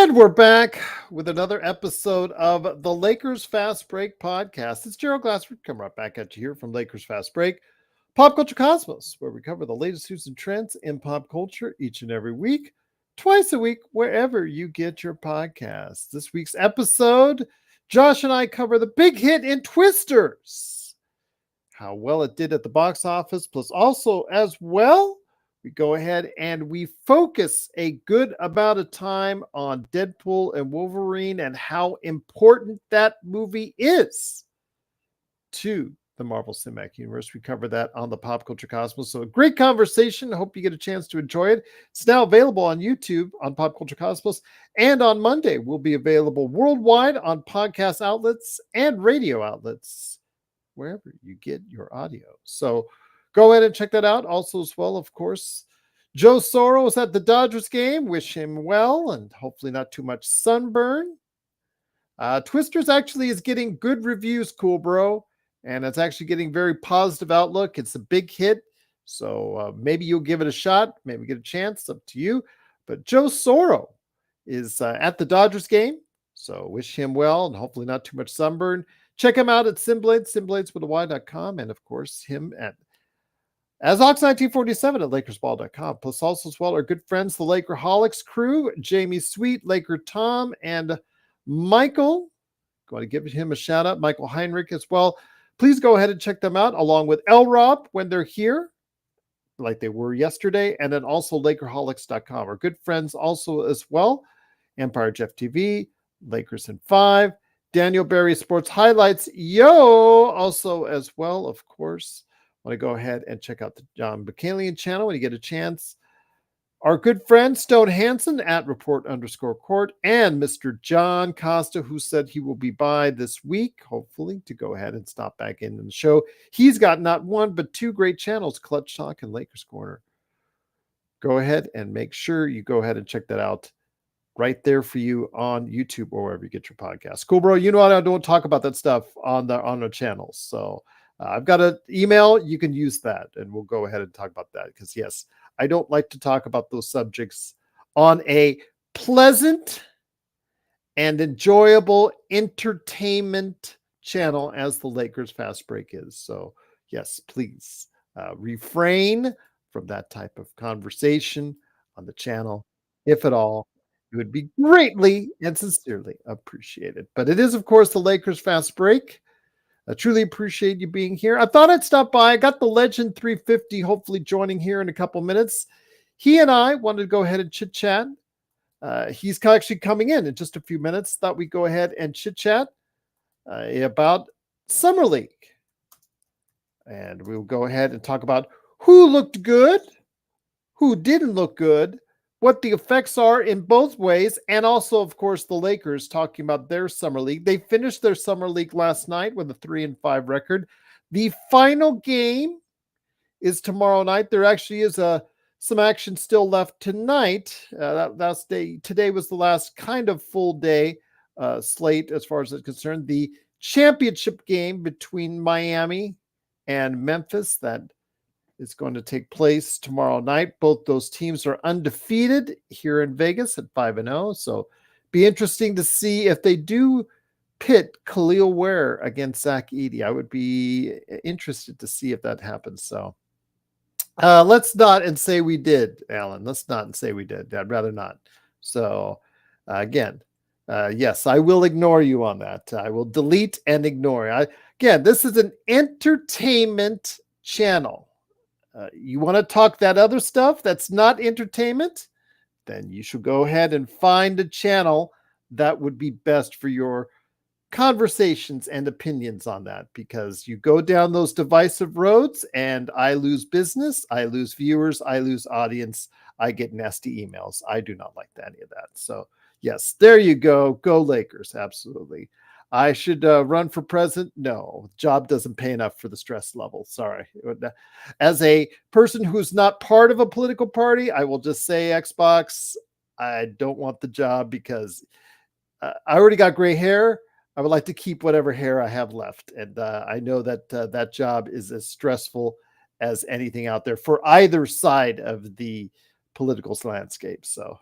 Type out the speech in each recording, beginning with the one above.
And we're back with another episode of the Lakers Fast Break podcast. It's Gerald Glassford coming right back at you here from Lakers Fast Break, Pop Culture Cosmos, where we cover the latest news and trends in pop culture each and every week, twice a week, wherever you get your podcasts. This week's episode, Josh and I cover the big hit in Twisters, how well it did at the box office, plus also as well, we go ahead and we focus a good amount of time on Deadpool and Wolverine and how important that movie is to the Marvel Cinematic Universe. We cover that on the Pop Culture Cosmos. So a great conversation. I hope you get a chance to enjoy it. It's now available on YouTube on Pop Culture Cosmos. And on Monday, will be available worldwide on podcast outlets and radio outlets, wherever you get your audio. So go ahead and check that out. Also, as well, of course, Joe Soros was at the Dodgers game. Wish him well and hopefully not too much sunburn. Twisters actually is getting good reviews, cool bro. And it's actually getting very positive outlook. It's a big hit. So maybe you'll give it a shot. Maybe get a chance. Up to you. But Joe Soros is at the Dodgers game. So wish him well and hopefully not too much sunburn. Check him out at Simblades with a Y.com, and of course him at Azox1947 at LakersBall.com. Plus also as well our good friends, the Lakerholics crew, Jamie Sweet, Laker Tom, and Michael. Going to give him a shout out, Michael Heinrich as well. Please go ahead and check them out along with L Rob when they're here, like they were yesterday, and then also Lakerholics.com. Our good friends also as well, Empire Jeff TV, Lakers in 5, Daniel Berry Sports Highlights, also as well, of course. Want to go ahead and check out the John Bacalian channel when you get a chance. Our good friend Stone Hansen at report_court, and Mr. John Costa, who said he will be by this week, hopefully, to go ahead and stop back in the show. He's got not one, but two great channels, Clutch Talk and Lakers Corner. Go ahead and make sure you go ahead and check that out right there for you on YouTube or wherever you get your podcast. Cool, bro. You know I don't talk about that stuff on the channels. So I've got an email. You can use that, and we'll go ahead and talk about that because, yes, I don't like to talk about those subjects on a pleasant and enjoyable entertainment channel as the Lakers Fast Break is. So, yes, please refrain from that type of conversation on the channel, if at all. It would be greatly and sincerely appreciated. But it is, of course, the Lakers Fast Break. I truly appreciate you being here. I thought I'd stop by. I got the Legend 350 hopefully joining here in a couple minutes. He and I wanted to go ahead and chit-chat. He's actually coming in just a few minutes. Thought we'd go ahead and chit-chat about Summer League. And we'll go ahead and talk about who looked good, who didn't look good, what the effects are in both ways, and also, of course, the Lakers talking about their Summer League. They finished their Summer League last night with a 3-5 record. The final game is tomorrow night. There actually is some action still left tonight. Today was the last kind of full day slate as far as it's concerned. The championship game between Miami and Memphis that is going to take place tomorrow night. Both those teams are undefeated here in Vegas at 5-0. So be interesting to see if they do pit Khalil Ware against Zach Edey. I would be interested to see if that happens. So let's not and say we did, Alan. Let's not and say we did. I'd rather not. So again, yes, I will ignore you on that. I will delete and ignore. Again, this is an entertainment channel. You want to talk that other stuff that's not entertainment, then you should go ahead and find a channel that would be best for your conversations and opinions on that, because you go down those divisive roads and I lose business, I lose viewers, I lose audience, I get nasty emails. I do not like any of that. So yes, there you go. Go Lakers. Absolutely. I should run for president. No, job doesn't pay enough for the stress level. Sorry. As a person who's not part of a political party, I will just say Xbox, I don't want the job because I already got gray hair. I would like to keep whatever hair I have left. And I know that that job is as stressful as anything out there for either side of the political landscape. So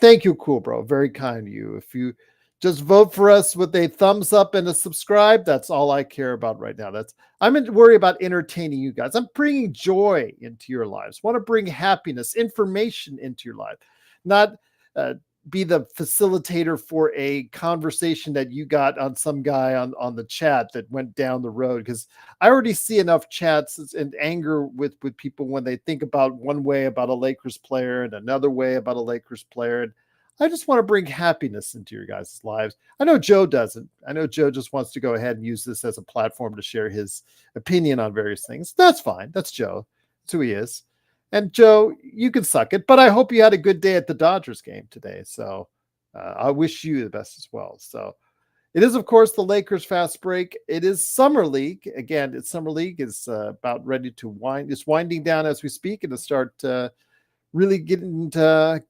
Thank you, cool bro. Very kind of you. If you just vote for us with a thumbs up and a subscribe, that's all I care about right now. I'm worried about entertaining you guys. I'm bringing joy into your lives. Want to bring happiness, information into your life, not uh, be the facilitator for a conversation that you got on some guy on the chat that went down the road. Because I already see enough chats and anger with people when they think about one way about a Lakers player and another way about a Lakers player. And I just want to bring happiness into your guys' lives. I know Joe doesn't. I know Joe just wants to go ahead and use this as a platform to share his opinion on various things. That's fine. That's Joe. That's who he is. And Joe, you can suck it, but I hope you had a good day at the Dodgers game today. So I wish you the best as well. So it is, of course, the Lakers fast break. It is Summer League. Again, it's Summer League is about ready to wind. It's winding down as we speak and to start really getting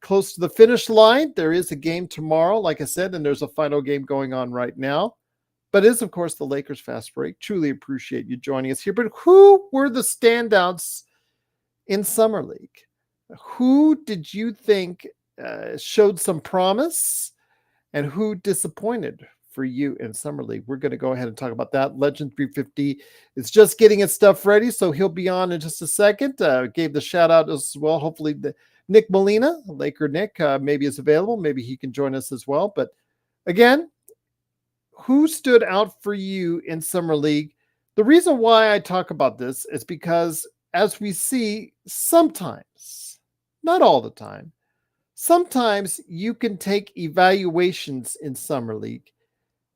close to the finish line. There is a game tomorrow, like I said, and there's a final game going on right now. But it is, of course, the Lakers fast break. Truly appreciate you joining us here. But who were the standouts in Summer League? Who did you think showed some promise and who disappointed for you in Summer League? We're going to go ahead and talk about that. Legend 350 is just getting its stuff ready, so he'll be on in just a second. Gave the shout out as well. Hopefully, Nick Molina, Laker Nick, maybe is available. Maybe he can join us as well. But again, who stood out for you in Summer League? The reason why I talk about this is because as we see, sometimes, not all the time, sometimes you can take evaluations in Summer League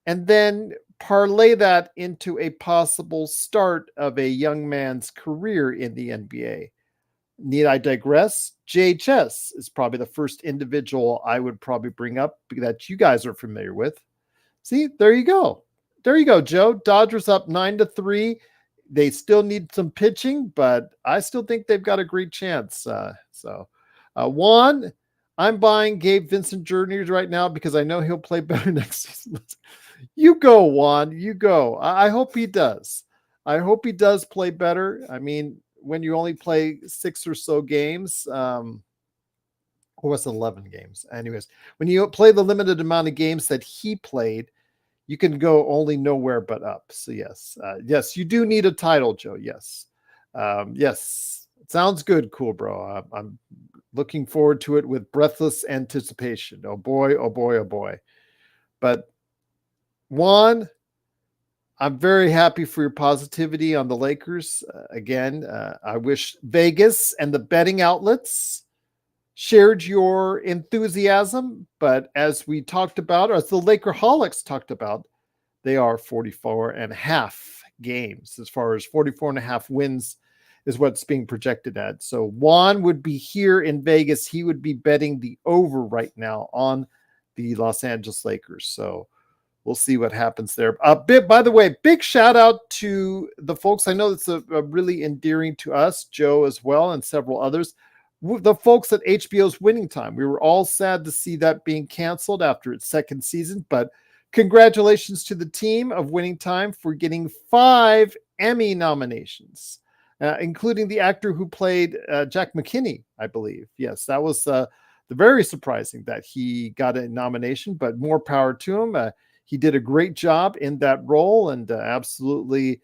and then parlay that into a possible start of a young man's career in the NBA. Need I digress? JHS is probably the first individual I would probably bring up that you guys are familiar with. See, there you go. There you go, Joe. Dodgers up 9-3. They still need some pitching, but I still think they've got a great chance. Juan, I'm buying Gabe Vincent Jr. right now because I know he'll play better next season. You go, Juan. You go. I hope he does. I hope he does play better. I mean, when you only play 6 or so games, or was it 11 games? Anyways, when you play the limited amount of games that he played, you can go only nowhere but up. So yes, you do need a title, Joe. Yes, yes, it sounds good, cool, bro. I'm looking forward to it with breathless anticipation. Oh boy, oh boy, oh boy. But Juan, I'm very happy for your positivity on the Lakers. Again, I wish Vegas and the betting outlets shared your enthusiasm, but as we talked about, or as the Lakerholics talked about, they are 44 and a half games. As far as 44 and a half wins is what's being projected at. So Juan would be here in Vegas. He would be betting the over right now on the Los Angeles Lakers. So we'll see what happens there. By the way, big shout out to the folks. I know it's a really endearing to us, Joe as well, and several others. The folks at HBO's Winning Time. We were all sad to see that being canceled after its second season, but congratulations to the team of Winning Time for getting 5 Emmy nominations, including the actor who played Jack McKinney, I believe. Yes, that was very surprising that he got a nomination, but more power to him. He did a great job in that role, and absolutely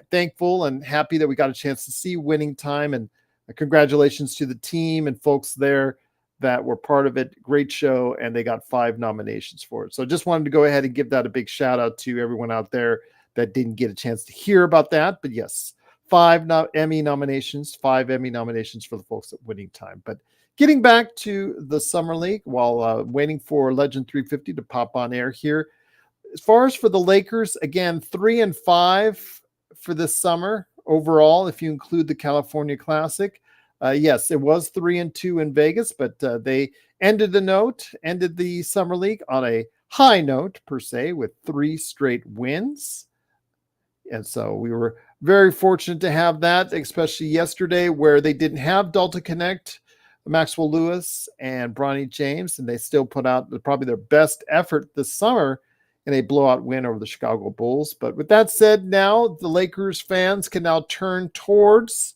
thankful and happy that we got a chance to see Winning Time. And congratulations to the team and folks there that were part of it. Great show, and they got 5 nominations for it. So just wanted to go ahead and give that a big shout out to everyone out there that didn't get a chance to hear about that. But yes, 5 Emmy nominations for the folks at Winning Time. But getting back to the Summer League while waiting for Legend 350 to pop on air here. As far as for the Lakers, again, 3-5 for this summer overall, if you include the California Classic. Yes, it was 3-2 in Vegas, but they ended the Summer League on a high note, per se, with 3 straight wins. And so we were very fortunate to have that, especially yesterday where they didn't have Delta Connect, Maxwell Lewis, and Bronny James, and they still put out probably their best effort this summer in a blowout win over the Chicago Bulls. But with that said, now the Lakers fans can now turn towards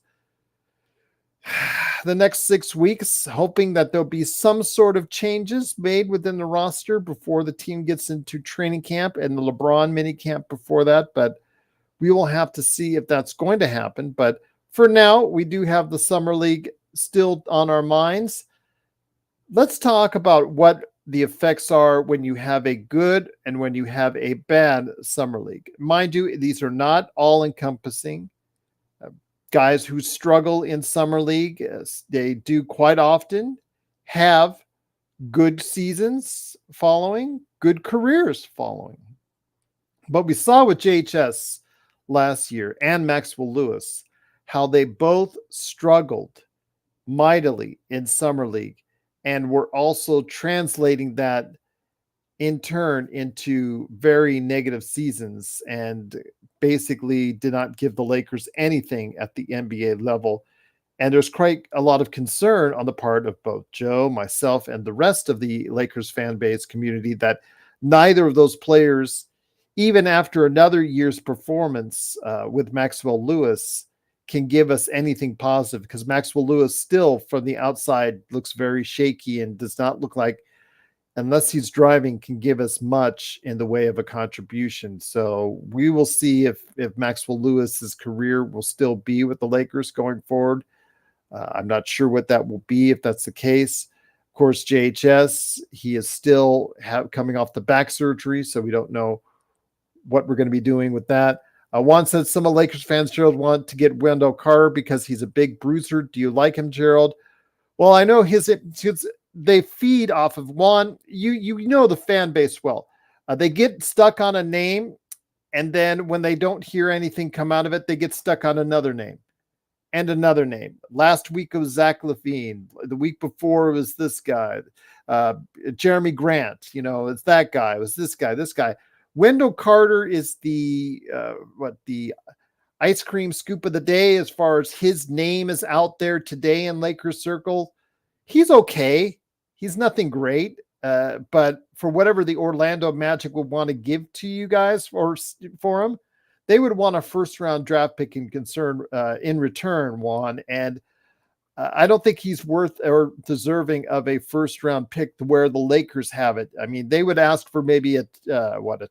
the next 6 weeks, hoping that there'll be some sort of changes made within the roster before the team gets into training camp and the LeBron mini camp before that. But we will have to see if that's going to happen. But for now, we do have the Summer League still on our minds. Let's talk about what the effects are when you have a good and when you have a bad Summer League. Mind you, these are not all encompassing. Guys who struggle in Summer League, they do quite often have good seasons following, good careers following. But we saw with JHS last year and Maxwell Lewis how they both struggled mightily in Summer League and were also translating that in turn into very negative seasons and basically did not give the Lakers anything at the NBA level. And there's quite a lot of concern on the part of both Joe, myself, and the rest of the Lakers fan base community that neither of those players, even after another year's performance with Maxwell Lewis, can give us anything positive, because Maxwell Lewis still from the outside looks very shaky and does not look like, unless he's driving, can give us much in the way of a contribution. So we will see if Maxwell Lewis's career will still be with the Lakers going forward. I'm not sure what that will be if that's the case. Of course, JHS, he is still coming off the back surgery, so we don't know what we're going to be doing with that. Juan said some of Lakers fans, Gerald, want to get Wendell Carter because he's a big bruiser. Do you like him, Gerald? Well, I know they feed off of Juan. You know the fan base well. They get stuck on a name, and then when they don't hear anything come out of it, they get stuck on another name and another name. Last week it was Zach LaVine. The week before it was this guy, Jeremy Grant. You know, it's that guy. It was this guy. Wendell Carter is the ice cream scoop of the day as far as his name is out there today in Lakers circle. He's okay. He's nothing great. But for whatever the Orlando Magic would want to give to you guys for him, they would want a first-round draft pick in return, Juan. And I don't think he's worth or deserving of a first-round pick to where the Lakers have it. I mean, they would ask for maybe a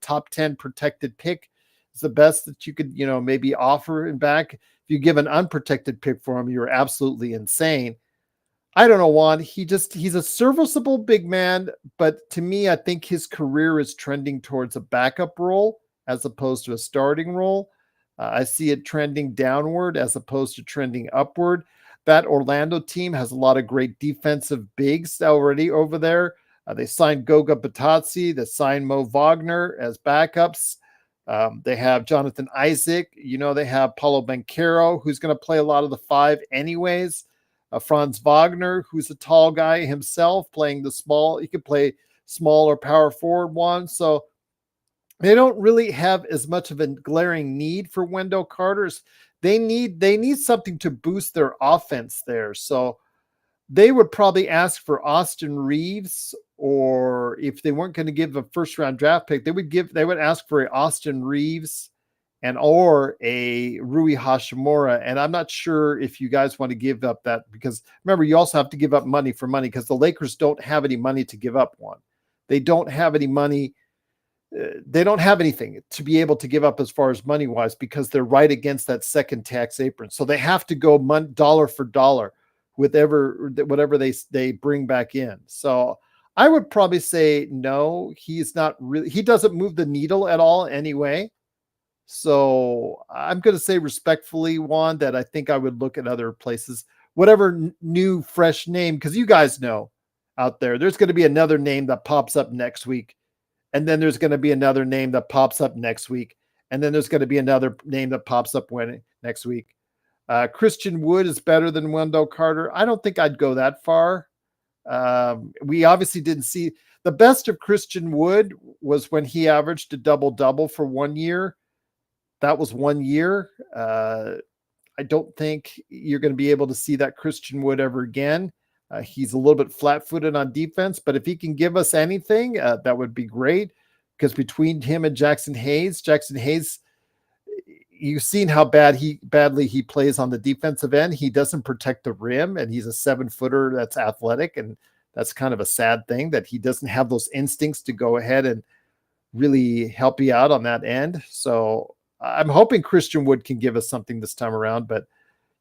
top 10 protected pick. It's the best that you could, maybe offer him back. If you give an unprotected pick for him, you're absolutely insane. I don't know, Juan. He's a serviceable big man, but to me, I think his career is trending towards a backup role as opposed to a starting role. I see it trending downward as opposed to trending upward. That Orlando team has a lot of great defensive bigs already over there. They signed Goga Batazzi. They signed Mo Wagner as backups. They have Jonathan Isaac. They have Paulo Banchero, who's going to play a lot of the five anyways. Franz Wagner, who's a tall guy himself, playing the small. He could play small or power forward one. So they don't really have as much of a glaring need for Wendell Carter's. They need something to boost their offense there. So they would probably ask for Austin Reeves, or if they weren't going to give a first round draft pick, they would ask for a Austin Reeves or a Rui Hashimura. And I'm not sure if you guys want to give up that, because remember, you also have to give up money for money, because the Lakers don't have any money to give up. They don't have any money. They don't have anything to be able to give up as far as money wise, because they're right against that second tax apron. So they have to go dollar for dollar with whatever they bring back in. So I would probably say no, he doesn't move the needle at all anyway. So I'm going to say respectfully, Juan, that I think I would look at other places, whatever new fresh name, because you guys know out there's going to be another name that pops up next week. And then there's going to be another name that pops up next week. And then there's going to be another name that pops up next week. Christian Wood is better than Wendell Carter. I don't think I'd go that far. We obviously didn't see the best of Christian Wood was when he averaged a double-double for 1 year. That was 1 year. I don't think you're going to be able to see that Christian Wood ever again. He's a little bit flat-footed on defense, but if he can give us anything, that would be great, because between him and Jackson Hayes, you've seen how badly he plays on the defensive end. He doesn't protect the rim, and he's a 7-footer that's athletic, and that's kind of a sad thing that he doesn't have those instincts to go ahead and really help you out on that end. So I'm hoping Christian Wood can give us something this time around. But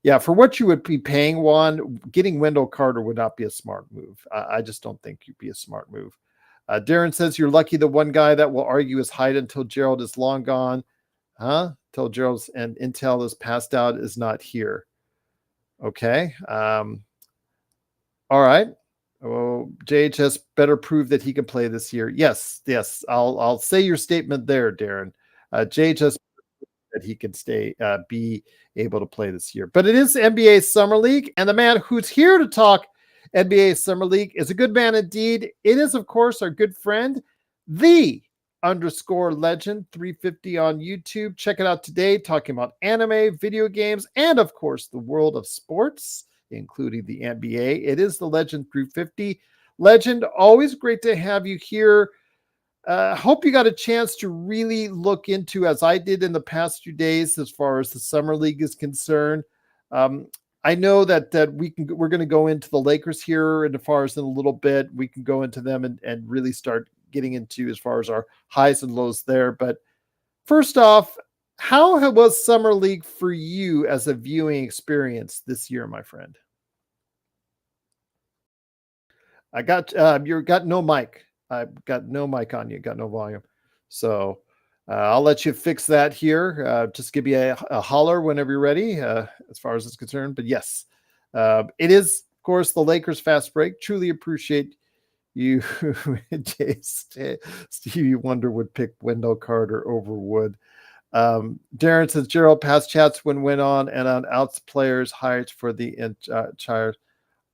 yeah, for what you would be paying Juan, getting Wendell Carter would not be a smart move. I just don't think you'd be a smart move. Darren says you're lucky the one guy that will argue his height until Gerald is long gone. Huh? Till Gerald's and Intel is passed out is not here. Okay. All right. Oh, JHS better prove that he can play this year. Yes. I'll say your statement there, Darren. JHS that he can be able to play this year. But it is NBA Summer League, and the man who's here to talk NBA Summer League is a good man indeed. It is, of course, our good friend, the _legend 350 on YouTube. Check it out today, talking about anime, video games, and of course the world of sports, including the NBA. It is the Legend 350. Legend, always great to have you here. Hope you got a chance to really look into, as I did in the past few days, as far as the Summer League is concerned. I know that we're going to go into the Lakers here, and as far as in a little bit, we can go into them and really start getting into as far as our highs and lows there. But first off, how was Summer League for you as a viewing experience this year, my friend? I got you got no mic. I've got no mic on you, got no volume. So I'll let you fix that here. Just give me a holler whenever you're ready, as far as it's concerned. But yes, it is, of course, the Lakers fast break. Truly appreciate you. Stevie Wonder would pick Wendell Carter over Wood. Darren says Gerald past chats when went on and on outs players hired for the entire.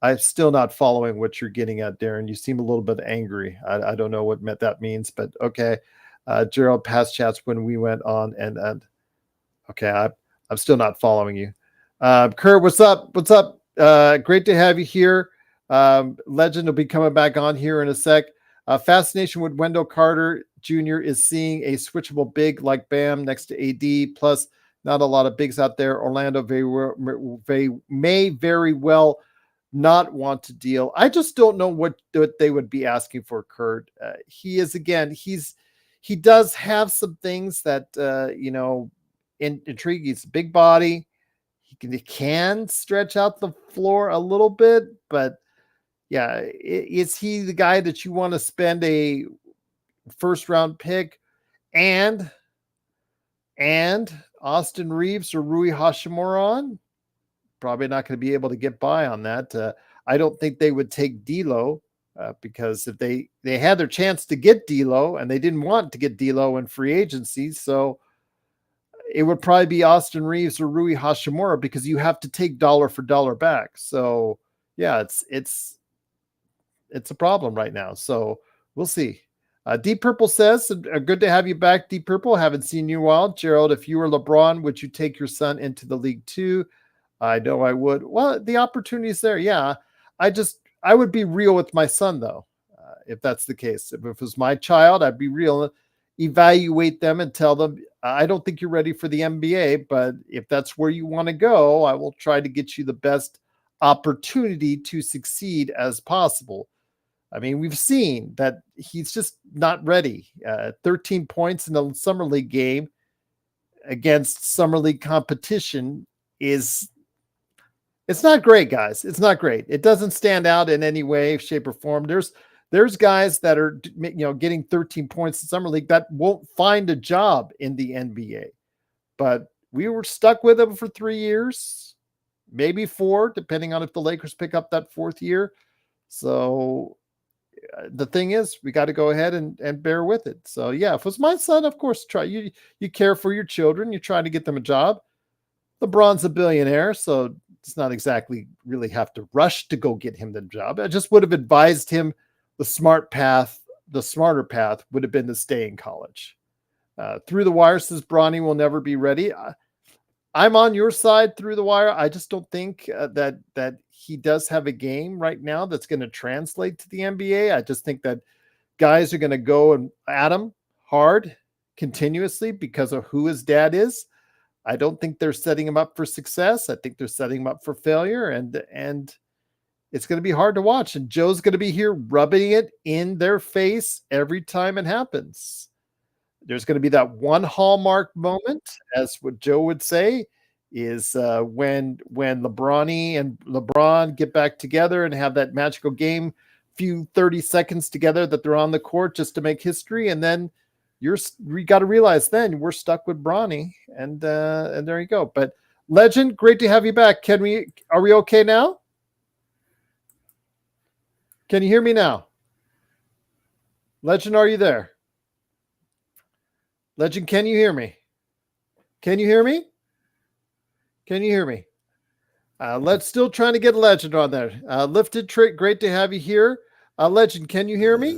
I'm still not following what you're getting at, Darren. You seem a little bit angry. I don't know what that means, but okay. Gerald past chats when we went on and okay, I'm still not following you. Kurt, what's up? What's up? Great to have you here. Legend will be coming back on here in a sec. Fascination with Wendell Carter Jr. is seeing a switchable big like Bam next to AD. Plus, not a lot of bigs out there. Orlando may very well not want to deal. I just don't know what they would be asking for, Kurt. He does have some things that intrigue. He's a big body. He can stretch out the floor a little bit, but yeah, is he the guy that you want to spend a first round pick and Austin Reeves or Rui Hashimura on? Probably not going to be able to get by on that. I don't think they would take D'Lo because if they had their chance to get D'Lo and they didn't want to get D'Lo in free agency, so it would probably be Austin Reeves or Rui Hashimura because you have to take dollar for dollar back. So yeah, it's a problem right now. So we'll see. Deep Purple says, good to have you back, Deep Purple. Haven't seen you in a while. Gerald, if you were LeBron, would you take your son into the league too? I know I would. Well, the opportunity is there. Yeah. I would be real with my son though. If that's the case, if it was my child, I'd be real, evaluate them and tell them, I don't think you're ready for the NBA, but if that's where you want to go, I will try to get you the best opportunity to succeed as possible. I mean, we've seen that he's just not ready. 13 points in the Summer League game against Summer League competition it's not great, guys. It's not great. It doesn't stand out in any way, shape, or form. There's guys that are getting 13 points in Summer League that won't find a job in the NBA. But we were stuck with him for 3 years, maybe 4, depending on if the Lakers pick up that 4th year. So the thing is, we got to go ahead and bear with it. So yeah, if it was my son, of course, you care for your children. You try to get them a job. LeBron's a billionaire, so it's not exactly really have to rush to go get him the job. I just would have advised him the smarter path would have been to stay in college. Through the Wire says Bronny will never be ready. I'm on your side, Through the Wire. I just don't think that he does have a game right now that's going to translate to the NBA. I just think that guys are going to go and at him hard continuously because of who his dad is. I don't think they're setting him up for success. I think they're setting him up for failure, and it's going to be hard to watch. And Joe's going to be here rubbing it in their face every time it happens. There's going to be that one hallmark moment, as what Joe would say, is when LeBron and LeBron get back together and have that magical game, few 30 seconds together that they're on the court just to make history, and then you got to realize then we're stuck with Bronny, and there you go. But Legend, great to have you back. Are we okay now? Can you hear me now? Legend, are you there? Legend, can you hear me? Can you hear me? Can you hear me? Let's still trying to get Legend on there. Lifted Trick, great to have you here. Legend, can you hear me?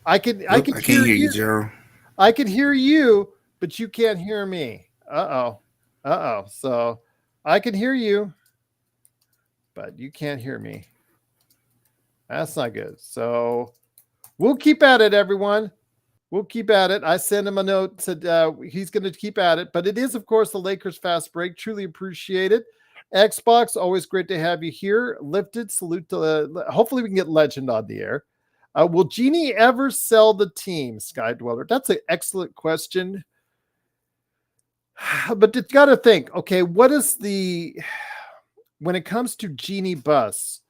I can hear you, Gerald. I can hear you, but you can't hear me. Uh-oh. So I can hear you, but you can't hear me. That's not good. So we'll keep at it, everyone. We'll keep at it. I sent him a note, said he's going to keep at it. But it is, of course, the Lakers fast break. Truly appreciate it. Xbox, always great to have you here. Lifted, salute to hopefully we can get Legend on the air. Will Jeannie ever sell the team, Sky Dweller? That's an excellent question. But you got to think, okay, when it comes to Jeannie Buss,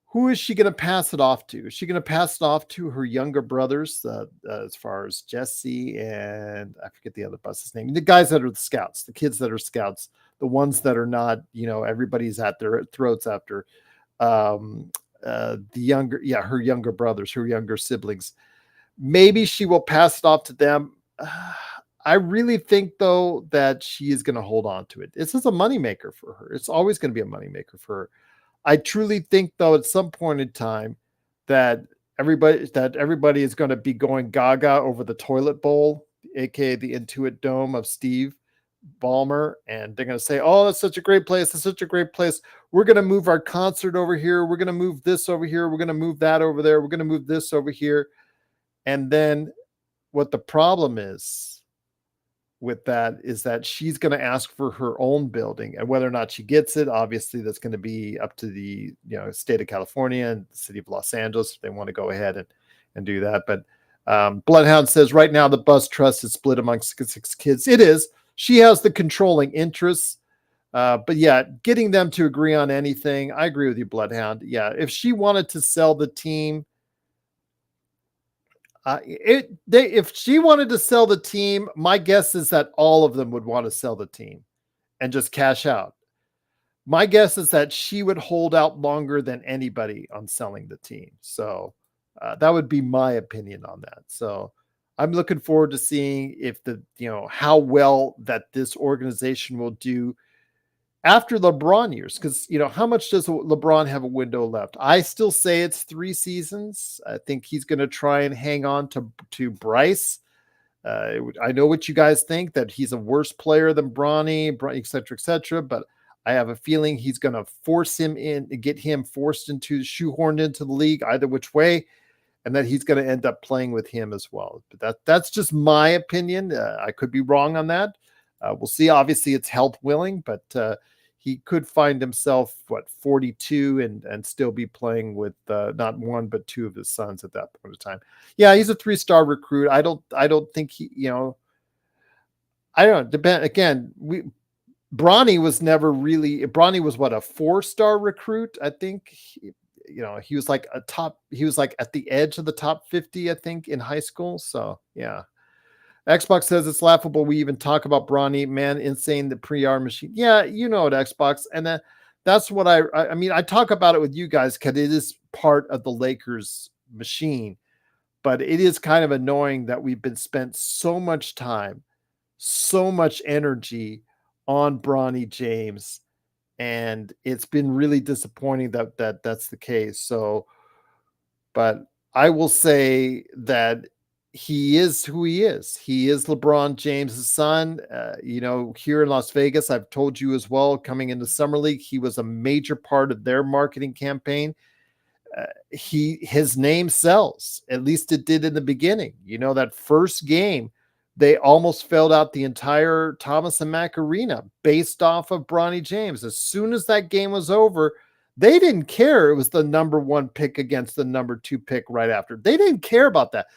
who is she going to pass it off to? Is she going to pass it off to her younger brothers, as far as Jesse and I forget the other Buss's name, the guys that are the scouts, the kids that are scouts, the ones that are not, everybody's at their throats after, her younger brothers, her younger siblings. Maybe she will pass it off to them. I really think, though, that she is going to hold on to it. This is a moneymaker for her. It's always going to be a moneymaker for her. I truly think, though, at some point in time that everybody is going to be going gaga over the toilet bowl, aka the Intuit Dome of Steve Ballmer, and they're going to say, "Oh, that's such a great place. That's such a great place. We're going to move our concert over here. We're going to move this over here. We're going to move that over there. We're going to move this over here." And then what the problem is with that is that she's going to ask for her own building, and whether or not she gets it, obviously that's going to be up to the state of California and the city of Los Angeles if they want to go ahead and do that. But Bloodhound says right now the Buss trust is split amongst 6 kids. It is. She has the controlling interests, but yeah, getting them to agree on anything, I agree with you, Bloodhound. Yeah, if she wanted to sell the team, if she wanted to sell the team, my guess is that all of them would want to sell the team and just cash out. My guess is that she would hold out longer than anybody on selling the team. So that would be my opinion on that. So I'm looking forward to seeing if how well that this organization will do after LeBron years, because how much does LeBron have a window left? I still say it's 3 seasons. I think he's going to try and hang on to Bryce. I know what you guys think, that he's a worse player than Bronny, et cetera, but I have a feeling he's going to force him in, get him shoehorned into the league either which way, and that he's going to end up playing with him as well. But that's just my opinion. I could be wrong on that. We'll see. Obviously, it's health willing, but he could find himself 42 and still be playing with not one but 2 of his sons at that point in time. Yeah, he's a 3-star recruit. I don't think he, I don't know. Depend again. Bronny was never really. Bronny was a 4-star recruit. I think he was like he was like at the edge of the top 50, I think, in high school. So yeah. Xbox says it's laughable we even talk about Bronny, man, insane, the pre-R machine. Yeah, it, Xbox. And that's what I mean, I talk about it with you guys because it is part of the Lakers machine. But it is kind of annoying that we've been spent so much time, so much energy on Bronny James. And it's been really disappointing that that's the case. So, but I will say that he is who he is. He is LeBron James' son. Here in Las Vegas, I've told you as well, coming into Summer League, he was a major part of their marketing campaign. His name sells. At least it did in the beginning. That first game They almost failed out the entire Thomas and Mack arena based off of Bronny James. As soon as that game was over, they didn't care it was the number 1 pick against the number 2 pick right after. They didn't care about that.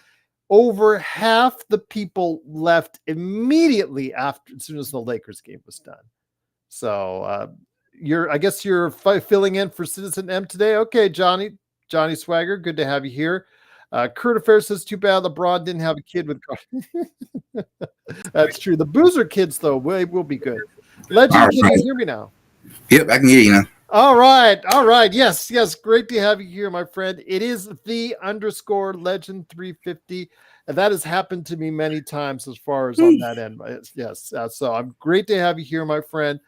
Over half the people left immediately after, as soon as the Lakers game was done. So I guess you're filling in for Citizen M today. Okay, Johnny Swagger, good to have you here. Kurt Affair says, too bad LeBron didn't have a kid with That's true. The Boozer kids, though, will be good. Legend, can you hear me now? Yep, I can hear you now. All right. Yes. Great to have you here, my friend. It is _legend 350. And that has happened to me many times as far as on that end. Yes. So I'm great to have you here, my friend.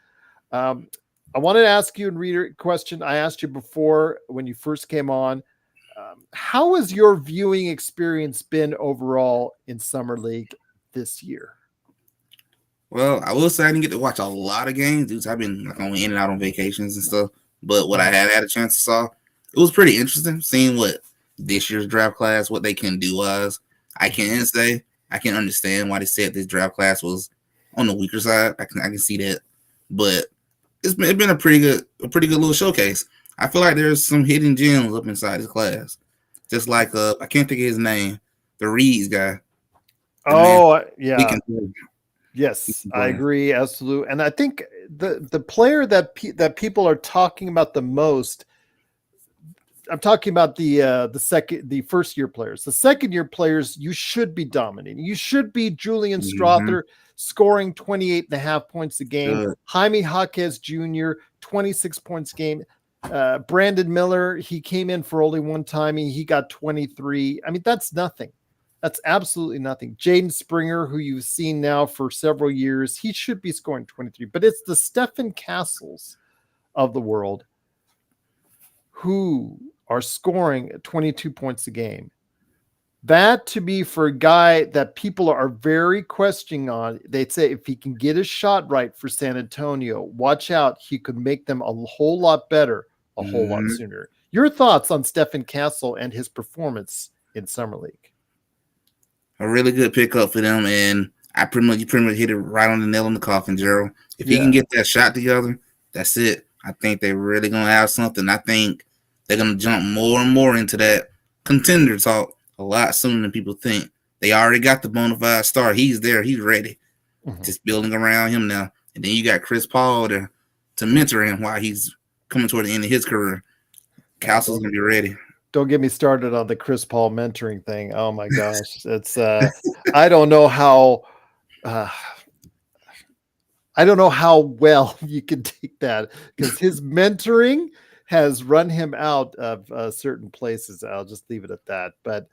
I wanted to ask you and read a question I asked you before when you first came on. How has your viewing experience been overall in Summer League this year? Well, I will say I didn't get to watch a lot of games, dude. I've been like only in and out on vacations and stuff. But what I had a chance to saw, it was pretty interesting seeing what this year's draft class, what they can do was. I can say I can understand why they said this draft class was on the weaker side. I can see that, but it's been a pretty good little showcase. I feel like there's some hidden gems up inside this class, just like I can't think of his name, the Reeds guy. Yeah. Yes, I agree, absolutely. And I think the player that people are talking about the most, I'm talking about the first year players. The second year players, you should be dominating. You should be Julian Strother scoring 28.5 points a game. Good. Jaime Jaquez Jr., 26 points a game. Brandon Miller, he came in for only one time. He got 23. I mean, that's nothing. That's absolutely nothing. Jaden Springer, who you've seen now for several years, he should be scoring 23. But it's the Stephen Castles of the world who are scoring 22 points a game. That, to be for a guy that people are very questioning on, they'd say if he can get his shot right for San Antonio, watch out, he could make them a whole lot better, a whole lot sooner. Your thoughts on Stephen Castle and his performance in Summer League? A really good pickup for them, and you pretty much hit it right on the nail on the coffin, Gerald. If he can get that shot together, that's it. I think they're really going to have something. I think they're going to jump more and more into that contender talk a lot sooner than people think. They already got the bona fide star. He's there. He's ready. Just building around him now. And then you got Chris Paul to mentor him while he's coming toward the end of his career. Castle's going to be ready. Don't get me started on the Chris Paul mentoring thing. Oh my gosh. It's I don't know how well you can take that, because his mentoring has run him out of certain places. I'll just leave it at that. But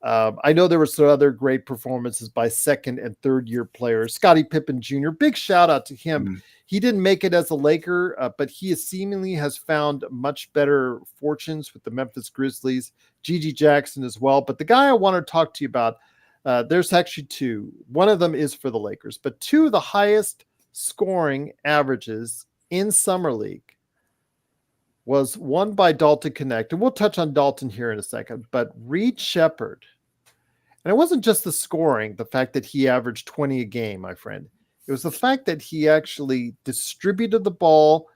I know there were some other great performances by second and third year players. Scottie Pippen Jr., big shout out to him. He didn't make it as a Laker, but he seemingly has found much better fortunes with the Memphis Grizzlies. Gigi Jackson as well. But the guy I want to talk to you about, there's actually two. One of them is for the Lakers, but two of the highest scoring averages in Summer League was one by Dalton Connect. And we'll touch on Dalton here in a second, but Reed Shepherd. And it wasn't just the scoring, the fact that he averaged 20 a game, my friend. It was the fact that he actually distributed the ball.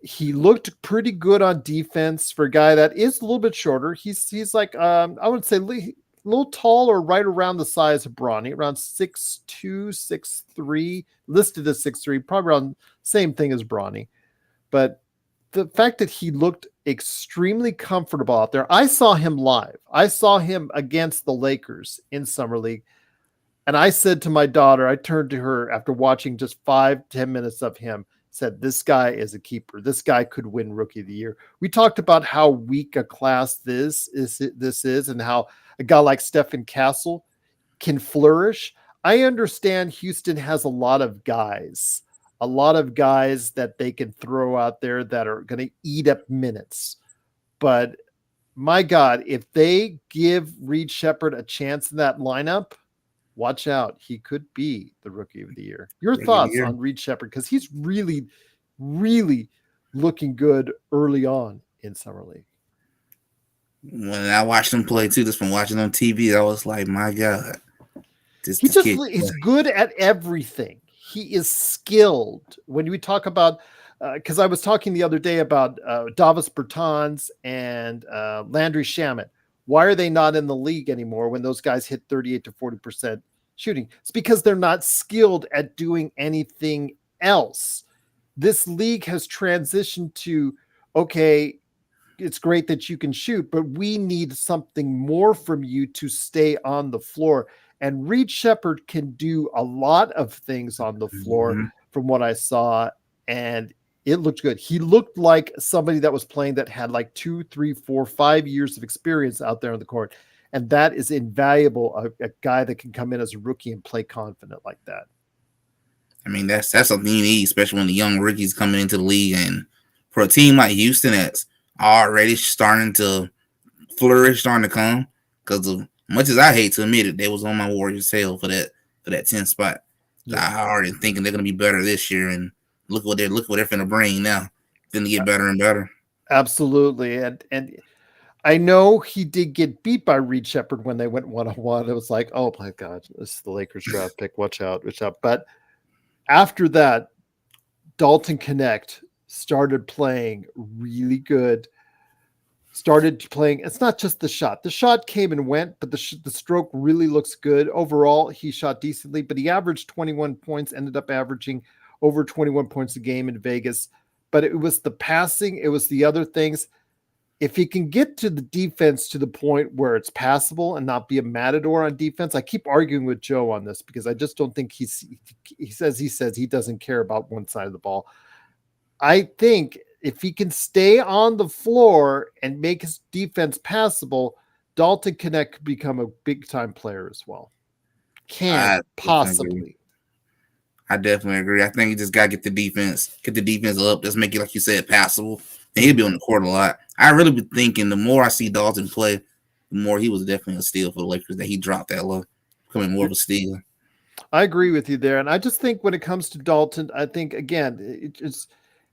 He looked pretty good on defense for a guy that is a little bit shorter. He's like, I would say a little tall, or right around the size of Bronny, around 6'2", 6'3", listed as 6'3", probably around same thing as Bronny. But the fact that he looked extremely comfortable out there. I saw him live. I saw him against the Lakers in Summer League. And I said to my daughter, I turned to her after watching just 5-10 minutes of him, said, this guy is a keeper. This guy could win Rookie of the Year. We talked about how weak a class this is and how a guy like Stephen Castle can flourish. I understand Houston has a lot of guys that they can throw out there that are going to eat up minutes. But my God, if they give Reed Shepherd a chance in that lineup, watch out. He could be the Rookie of the Year. Your thoughts on Reed Shepherd? Because he's really, really looking good early on in Summer League. When I watched him play too, just from watching on TV, I was like, my God. This kid. he's good at everything. He is skilled. When we talk about, because I was talking the other day about Davis Bertans and Landry Shamet. Why are they not in the league anymore when those guys hit 38 to 40% shooting? It's because they're not skilled at doing anything else. This league has transitioned to, okay, it's great that you can shoot, but we need something more from you to stay on the floor. And Reed Shepherd can do a lot of things on the floor from what I saw. And it looked good. He looked like somebody that was playing that had like 2, 3, 4, 5 years of experience out there on the court. And that is invaluable. A guy that can come in as a rookie and play confident like that. I mean, that's something you need, especially when the young rookies coming into the league. And for a team like Houston that's already starting to flourish, starting to come, because of much as I hate to admit it, they was on my Warriors tail for that 10th spot. Yeah. I already thinking they're gonna be better this year, and look what they're finna bring now. Finna get better and better. Absolutely, and I know he did get beat by Reed Shepherd when they went 1-on-1. It was like, oh my God, this is the Lakers draft pick. Watch out. But after that, Dalton Connect started playing really good. Started playing. It's not just the shot. The shot came and went, but the stroke really looks good. Overall, he shot decently, but he averaged 21 points, ended up averaging over 21 points a game in Vegas. But it was the passing. It was the other things. If he can get to the defense to the point where it's passable and not be a matador on defense, I keep arguing with Joe on this because I just don't think he says he doesn't care about one side of the ball. I think if he can stay on the floor and make his defense passable, Dalton Connect could become a big-time player as well. Possibly. I definitely agree. I think you just got to get the defense up. Just make it, like you said, passable. And he'll be on the court a lot. I really been thinking the more I see Dalton play, the more he was definitely a steal for the Lakers, that he dropped that low, becoming more of a steal. I agree with you there. And I just think when it comes to Dalton, I think, again, it's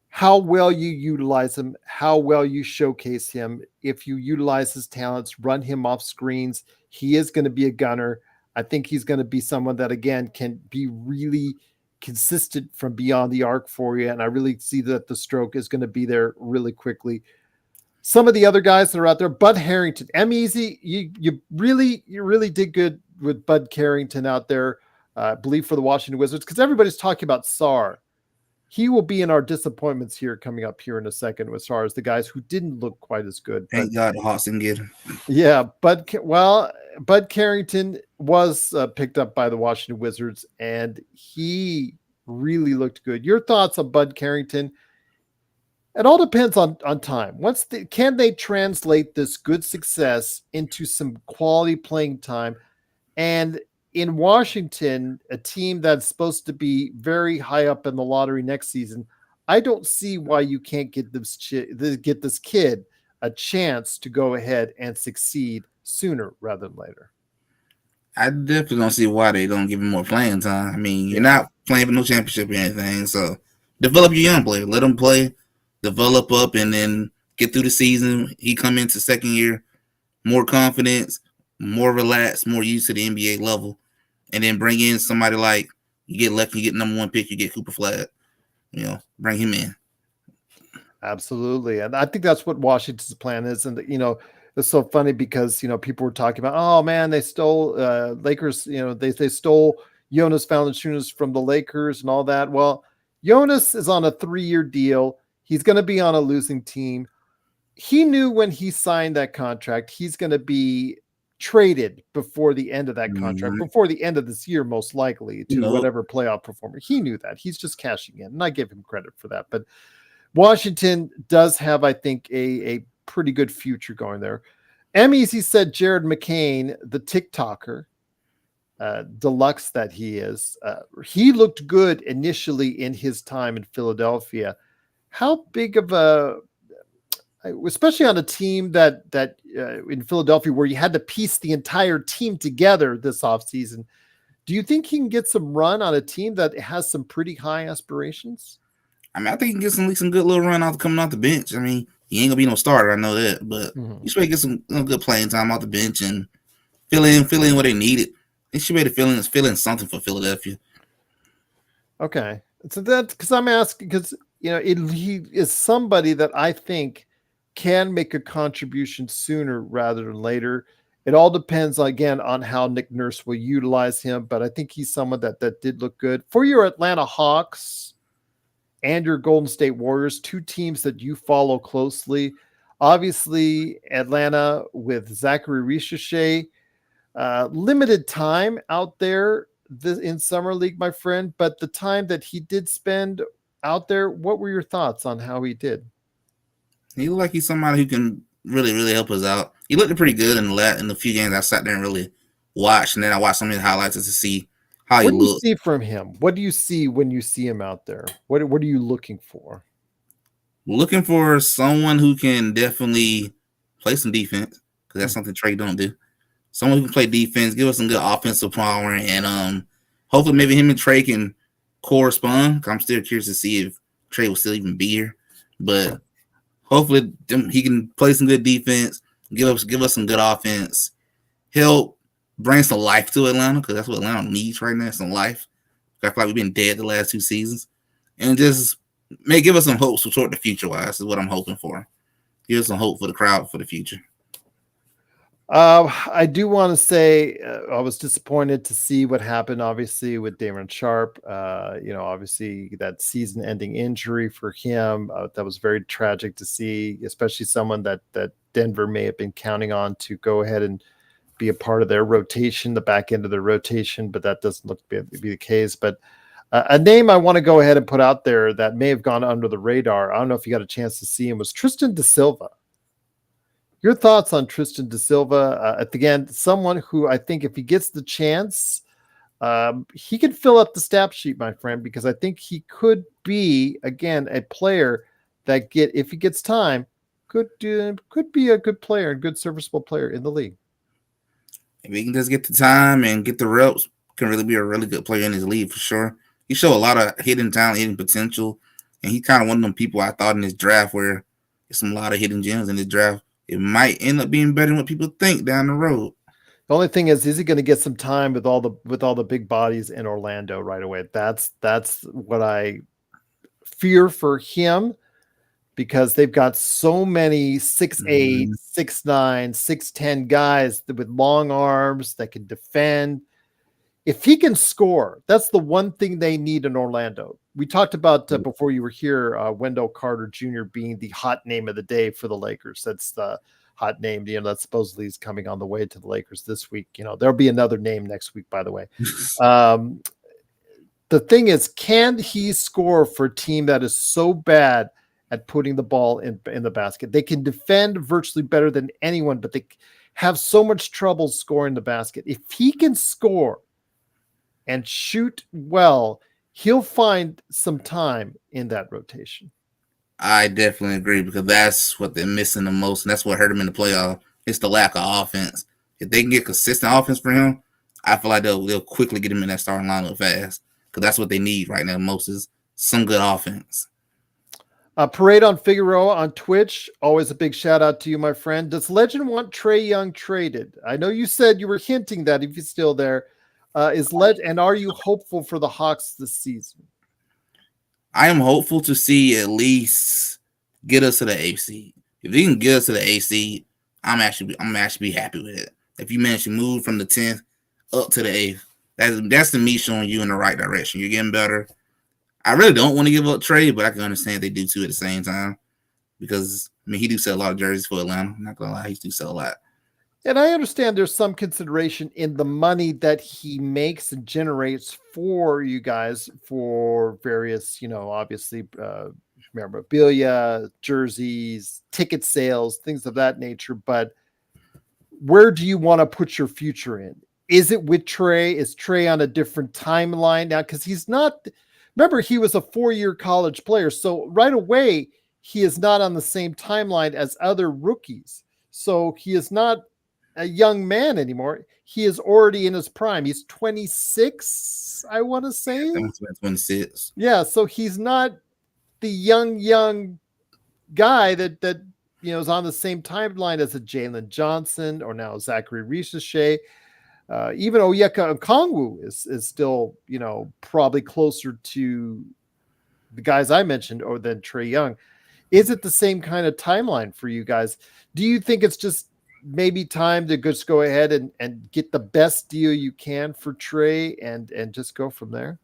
how well you utilize him, how well you showcase him. If you utilize his talents, run him off screens, he is going to be a gunner. I think he's going to be someone that, again, can be really consistent from beyond the arc for you. And I really see that the stroke is going to be there really quickly. Some of the other guys that are out there, Bud Harrington, M-Easy, you really did good with Bud Carrington out there, I believe for the Washington Wizards, because everybody's talking about Sarr. He will be in our disappointments here coming up here in a second as far as the guys who didn't look quite as good. Thank God Hawks didn't get him. Yeah, Bud Carrington was picked up by the Washington Wizards, and he really looked good. Your thoughts on Bud Carrington? It all depends on time. Can they translate this good success into some quality playing time? And in Washington, a team that's supposed to be very high up in the lottery next season, I don't see why you can't get this kid a chance to go ahead and succeed sooner rather than later. I definitely don't see why they don't give him more playing time. I mean, you're not playing for no championship or anything, so develop your young player. Let them play, develop up, and then get through the season. He come into second year, more confidence, more relaxed, more used to the NBA level, and then bring in somebody like you get lucky, you get number one pick, you get Cooper Flag. Bring him in. Absolutely, and I think that's what Washington's plan is. And it's so funny because people were talking about, oh man, they stole Lakers. They stole Jonas Valanciunas from the Lakers and all that. Well, Jonas is on a 3-year deal. He's going to be on a losing team. He knew when he signed that contract, he's going to be traded before the end of that contract, before the end of this year, most likely to whatever playoff performer. He knew that. He's just cashing in, and I give him credit for that. But Washington does have, I think, a pretty good future going there. M-Easy said Jared McCain, the TikToker, deluxe that he is, he looked good initially in his time in Philadelphia. How big of especially on a team that in Philadelphia where you had to piece the entire team together this offseason, do you think he can get some run on a team that has some pretty high aspirations? I mean, I think he can get some good little run coming off the bench. I mean, he ain't gonna be no starter, I know that, but he's supposed to get some good playing time off the bench and fill in where they need it. He should be the feeling something for Philadelphia. Okay. So that because I'm asking because he is somebody that I think can make a contribution sooner rather than later. It all depends again on how Nick Nurse will utilize him, but I think he's someone that did look good for your Atlanta Hawks and your Golden State Warriors, two teams that you follow closely. Obviously, Atlanta with Zachary Richichet, limited time out there in summer league, my friend. But the time that he did spend out there, what were your thoughts on how he did? He looked like he's somebody who can really, really help us out. He looked pretty good in the few games I sat there and really watched, and then I watched some of his highlights just to see how he What do you looked. see from him? What do you see when you see him out there? What are you looking for? Looking for someone who can definitely play some defense because that's Hmm. something Trey don't do. Someone who can play defense, give us some good offensive power, and hopefully maybe him and Trey can correspond. I'm still curious to see if Trey will still even be here, but hopefully he can play some good defense, give us some good offense, help bring some life to Atlanta because that's what Atlanta needs right now, some life. I feel like we've been dead the last 2 seasons, and just may give us some hopes toward the future. Wise is what I'm hoping for. Give us some hope for the crowd for the future. I do want to say I was disappointed to see what happened, obviously, with Damon Sharp. Obviously that season-ending injury for him that was very tragic to see, especially someone that Denver may have been counting on to go ahead and be a part of their rotation, the back end of their rotation, but that doesn't look to be the case. But a name I want to go ahead and put out there that may have gone under the radar. I don't know if you got a chance to see him was Tristan da Silva. Your thoughts on Tristan da Silva? Again, someone who I think if he gets the chance, he can fill up the stat sheet, my friend, because I think he could be again a player that if he gets time, could be a good player, a good serviceable player in the league. If he can just get the time and get the reps, can really be a really good player in his league for sure. He showed a lot of hidden talent, hidden potential, and he's kind of one of them people I thought in this draft where there's some lot of hidden gems in this draft. It might end up being better than what people think down the road. The only thing is he going to get some time with all the big bodies in Orlando right away? That's what I fear for him because they've got so many 6'8", Mm-hmm. 6'9", 6'10" guys with long arms that can defend. If he can score, that's the one thing they need in Orlando. We talked about before you were here, Wendell Carter Jr. being the hot name of the day for the Lakers. That's the hot name, that supposedly is coming on the way to the Lakers this week. There'll be another name next week, by the way. The thing is, can he score for a team that is so bad at putting the ball in the basket? They can defend virtually better than anyone, but they have so much trouble scoring the basket. If he can score and shoot well, he'll find some time in that rotation. I definitely agree because that's what they're missing the most, and that's what hurt him in the playoff. It's the lack of offense. If they can get consistent offense for him, I feel like they'll quickly get him in that starting lineup fast because that's what they need right now. Most is some good offense. Parade on Figueroa on Twitch. Always a big shout out to you, my friend. Does Legend want Trae Young traded? I know you said you were hinting that if he's still there. And are you hopeful for the Hawks this season? I am hopeful to see at least get us to the AC. If he can get us to the AC, I'm actually be happy with it. If you manage to move from the 10th up to the 8th, that's the me showing you in the right direction. You're getting better. I really don't want to give up Trey, but I can understand they do too at the same time because he do sell a lot of jerseys for Atlanta. I'm not gonna lie, he do sell a lot. And I understand there's some consideration in the money that he makes and generates for you guys for various, obviously memorabilia, jerseys, ticket sales, things of that nature. But where do you want to put your future in? Is it with Trey? Is Trey on a different timeline now? Because he's not, remember, he was a 4-year college player. So right away, he is not on the same timeline as other rookies. So he is not a young man anymore. He is already in his prime. He's 26, I want to say. 26. Yeah, so he's not the young guy that is on the same timeline as a Jalen Johnson or now Zachary Richichet. Even Oyeka Okongwu is still, probably closer to the guys I mentioned or than Trey Young. Is it the same kind of timeline for you guys? Do you think it's just maybe time to just go ahead and get the best deal you can for Trey and just go from there?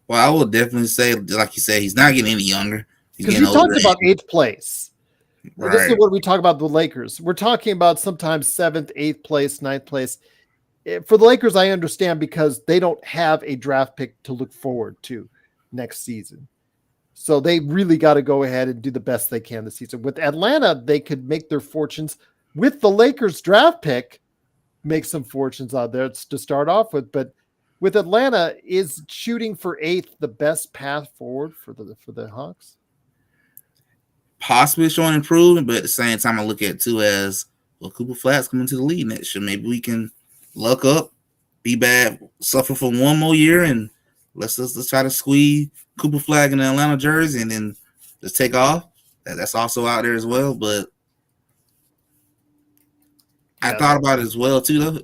Well, I would definitely say, like you said, he's not getting any younger. He's Because getting you older. talked about eighth place. This is Right. what we talk about the Lakers. We're talking about sometimes seventh, eighth place, ninth place. For the Lakers, I understand because they don't have a draft pick to look forward to next season. So they really got to go ahead and do the best they can this season. With Atlanta, they could make their fortunes with the Lakers draft pick, make some fortunes out there to start off with. But with Atlanta, is shooting for eighth the best path forward for the Hawks? Possibly showing improvement, but at the same time, I look at it too as, well, Cooper Flat's coming to the league next year. Maybe we can luck up, be bad, suffer for one more year, and let's try to squeeze Cooper Flag in the Atlanta jersey and then just take off. That's also out there as well. But I thought about it as well too. Though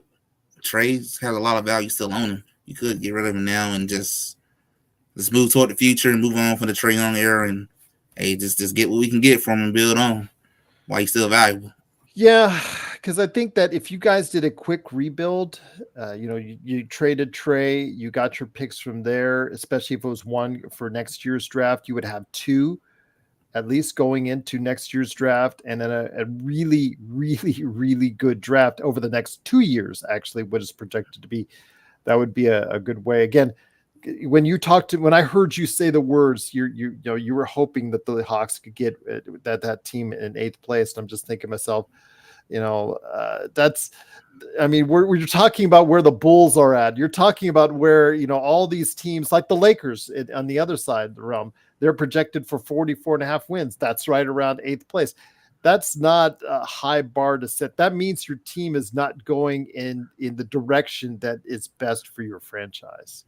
trades has a lot of value still on him. You could get rid of him now and just move toward the future and move on from the Trae Young era and hey, just get what we can get from him and build on while he's still valuable. Yeah, because I think that if you guys did a quick rebuild, you traded Trey, you got your picks from there, especially if it was one for next year's draft, you would have two at least going into next year's draft, and then a really, really, really good draft over the next 2 years, actually, what is projected to be. That would be a good way. Again, when I heard you say the words, you were hoping that the Hawks could get that team in eighth place. And I'm just thinking to myself, that's, I mean, we're talking about where the Bulls are at. You're talking about where, all these teams like the Lakers on the other side of the realm, they're projected for 44.5 wins. That's right around eighth place. That's not a high bar to set. That means your team is not going in the direction that is best for your franchise.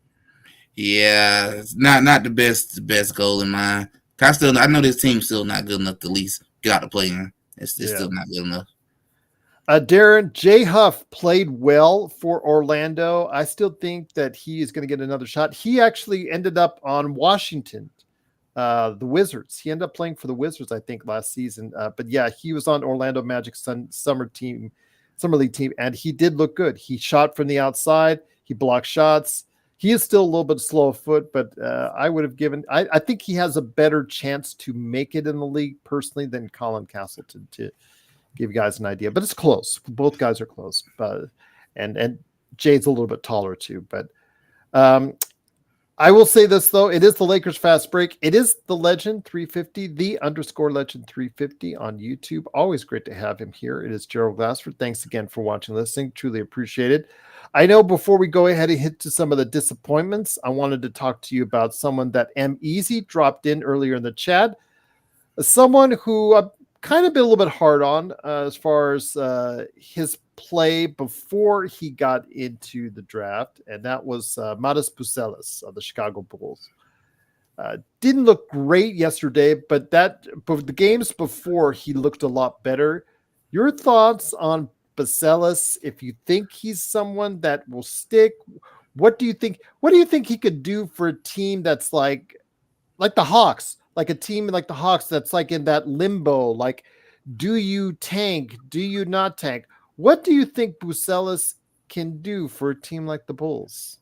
Yeah, it's not the best goal in mind. I know this team's still not good enough to at least get out the play-in. It's still not good enough. Darren, Jay Huff played well for Orlando. I still think that he is going to get another shot. He actually ended up on Washington, the Wizards. He ended up playing for the Wizards, I think, last season. But yeah, he was on Orlando Magic summer league team, and he did look good. He shot from the outside. He blocked shots. He is still a little bit slow of foot, but I would have I think he has a better chance to make it in the league personally than Colin Castleton, to give you guys an idea. But it's close. Both guys are close. And Jade's a little bit taller too. But I will say this, though. It is the Lakers Fast Break. It is the Legend 350, _Legend 350 on YouTube. Always great to have him here. It is Gerald Glassford. Thanks again for watching and listening. Truly appreciate it. I know before we go ahead and hit to some of the disappointments, I wanted to talk to you about someone that M Easy dropped in earlier in the chat. Someone who I've kind of been a little bit hard on as far as his play before he got into the draft, and that was Matas Buzelis of the Chicago Bulls. Didn't look great yesterday, but the games before he looked a lot better. Your thoughts on Buzelis? If you think he's someone that will stick, what do you think? What do you think he could do for a team that's like the Hawks? Like a team like the Hawks that's like in that limbo, like, do you tank? Do you not tank? What do you think Buzelis can do for a team like the Bulls?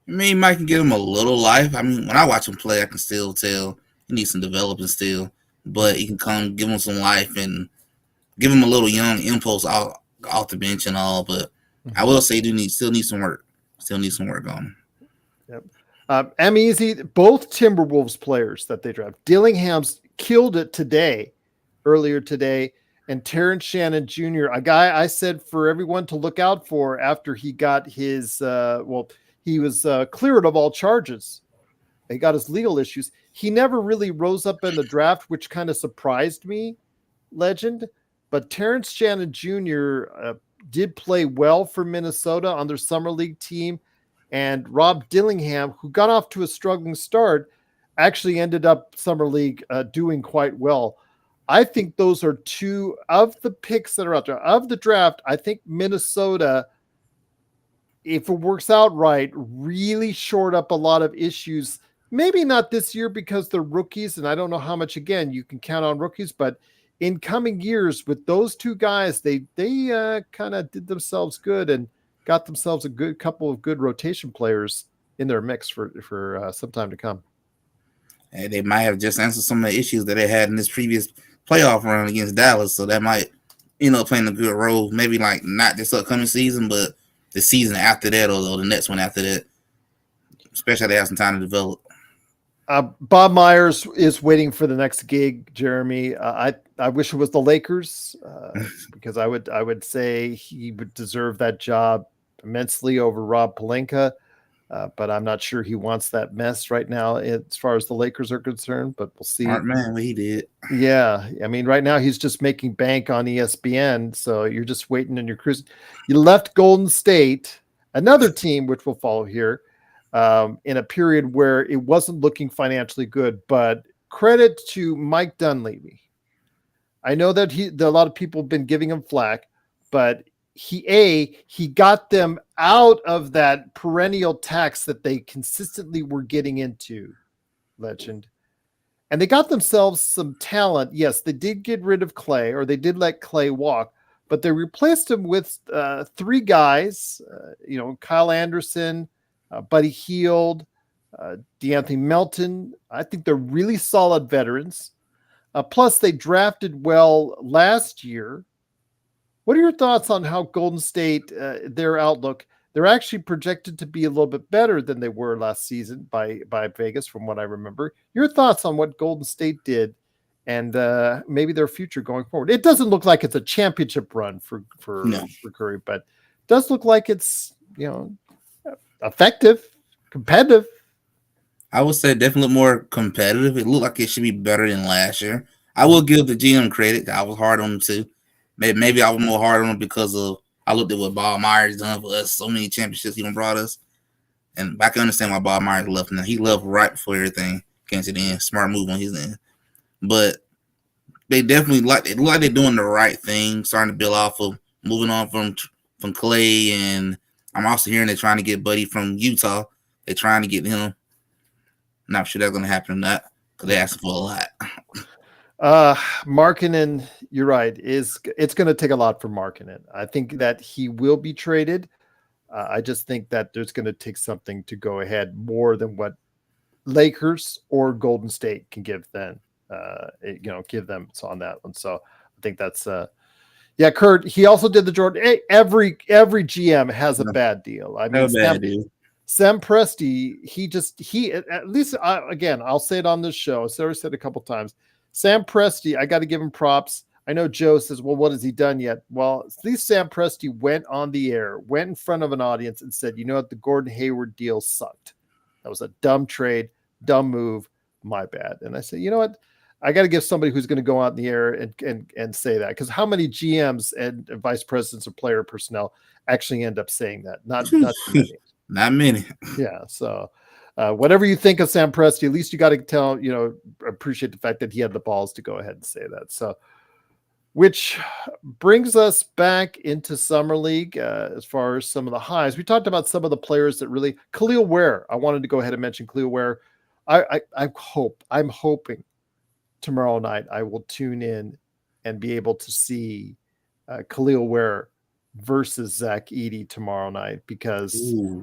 I mean, Mike can give him a little life. I mean, when I watch him play, I can still tell he needs some developing still, but he can come give him some life and give him a little young impulse off the bench and all. But I will say, still need some work. Still need some work on him. Yep. Easy, both Timberwolves players that they draft. Dillingham's killed it earlier today, and Terrence Shannon Jr., a guy I said for everyone to look out for after he got his, he was cleared of all charges. He got his legal issues. He never really rose up in the draft, which kind of surprised me, Legend. But Terrence Shannon Jr. Did play well for Minnesota on their summer league team. And Rob Dillingham, who got off to a struggling start, actually ended up summer league doing quite well. I think those are two of the picks that are out there. Of the draft, I think Minnesota if it works out right, really shored up a lot of issues. Maybe not this year because they're rookies, and I don't know how much again you can count on rookies, but in coming years with those two guys, they kind of did themselves good and got themselves a good couple of good rotation players in their mix for some time to come. And they might have just answered some of the issues that they had in this previous playoff run against Dallas, so that might playing a good role. Maybe like not this upcoming season, but the season after that, or the next one after that. Especially they have some time to develop. Bob Myers is waiting for the next gig, Jeremy. I wish it was the Lakers because I would say he would deserve that job immensely over Rob Pelinka, but I'm not sure he wants that mess right now as far as the Lakers are concerned. But we'll see. Smart man, what he did. Yeah, I mean, right now he's just making bank on ESPN, so you're just waiting on your cruise. You left Golden State, another team which we'll follow here. In a period where it wasn't looking financially good, but credit to Mike Dunleavy. I know that a lot of people have been giving him flack, but he got them out of that perennial tax that they consistently were getting into, Legend. And they got themselves some talent. Yes, they did get rid of Clay, or they did let Clay walk, but they replaced him with three guys, Kyle Anderson, Buddy Hield, DeAnthony Melton. I think they're really solid veterans. Plus, they drafted well last year. What are your thoughts on how Golden State, their outlook? They're actually projected to be a little bit better than they were last season by Vegas, from what I remember. Your thoughts on what Golden State did and maybe their future going forward? It doesn't look like it's a championship run for Curry, but it does look like it's, effective, competitive. I would say definitely more competitive. It looked like it should be better than last year. I will give the GM credit. I was hard on him too. Maybe I was more hard on him because I looked at what Bob Myers done for us. So many championships he done brought us. And I can understand why Bob Myers left now. He left right before everything came to the end. Smart move on his end. But they definitely look like they're doing the right thing, starting to build off of moving on from Clay, and I'm also hearing they're trying to get Buddy from Utah. They're trying to get him. Not sure that's going to happen or not because they're asking for a lot. Markkanen, you're right. It's going to take a lot for Markkanen. I think that he will be traded. I just think that there's going to take something to go ahead more than what Lakers or Golden State can give them. Give them on that one. So I think that's Kurt. He also did the Jordan. Every GM has a bad deal. I mean, Sam Presti. He at least again. I'll say it on this show. Sarah said a couple times. Sam Presti. I got to give him props. I know Joe says, "Well, what has he done yet?" Well, at least Sam Presti went on the air, went in front of an audience, and said, "You know what? The Gordon Hayward deal sucked. That was a dumb trade, dumb move. My bad." And I said, "You know what? I got to give somebody who's going to go out in the air and say that, because how many GMs and vice presidents or player personnel actually end up saying that? Not many. Not many. Yeah. So whatever you think of Sam Presti, at least you got to tell, appreciate the fact that he had the balls to go ahead and say that. So, which brings us back into Summer League as far as some of the highs. We talked about some of the players that really, Khalil Ware. I wanted to go ahead and mention Khalil Ware. I'm hoping tomorrow night I will tune in and be able to see Khalil Ware versus Zach Edey tomorrow night, because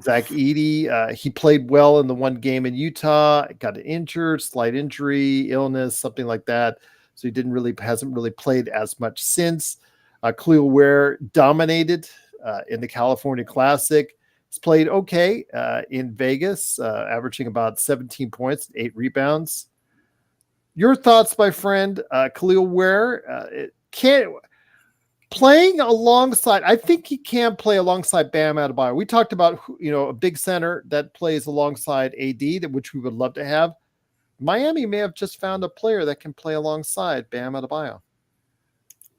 Zach Edey, he played well in the one game in Utah, got injured, slight injury, illness, something like that. So he hasn't really played as much since. Khalil Ware dominated in the California Classic. He's played okay in Vegas, averaging about 17 points, 8 rebounds. Your thoughts, my friend? Khalil Ware playing alongside. I think he can play alongside Bam Adebayo. We talked about a big center that plays alongside AD, which we would love to have. Miami may have just found a player that can play alongside Bam Adebayo.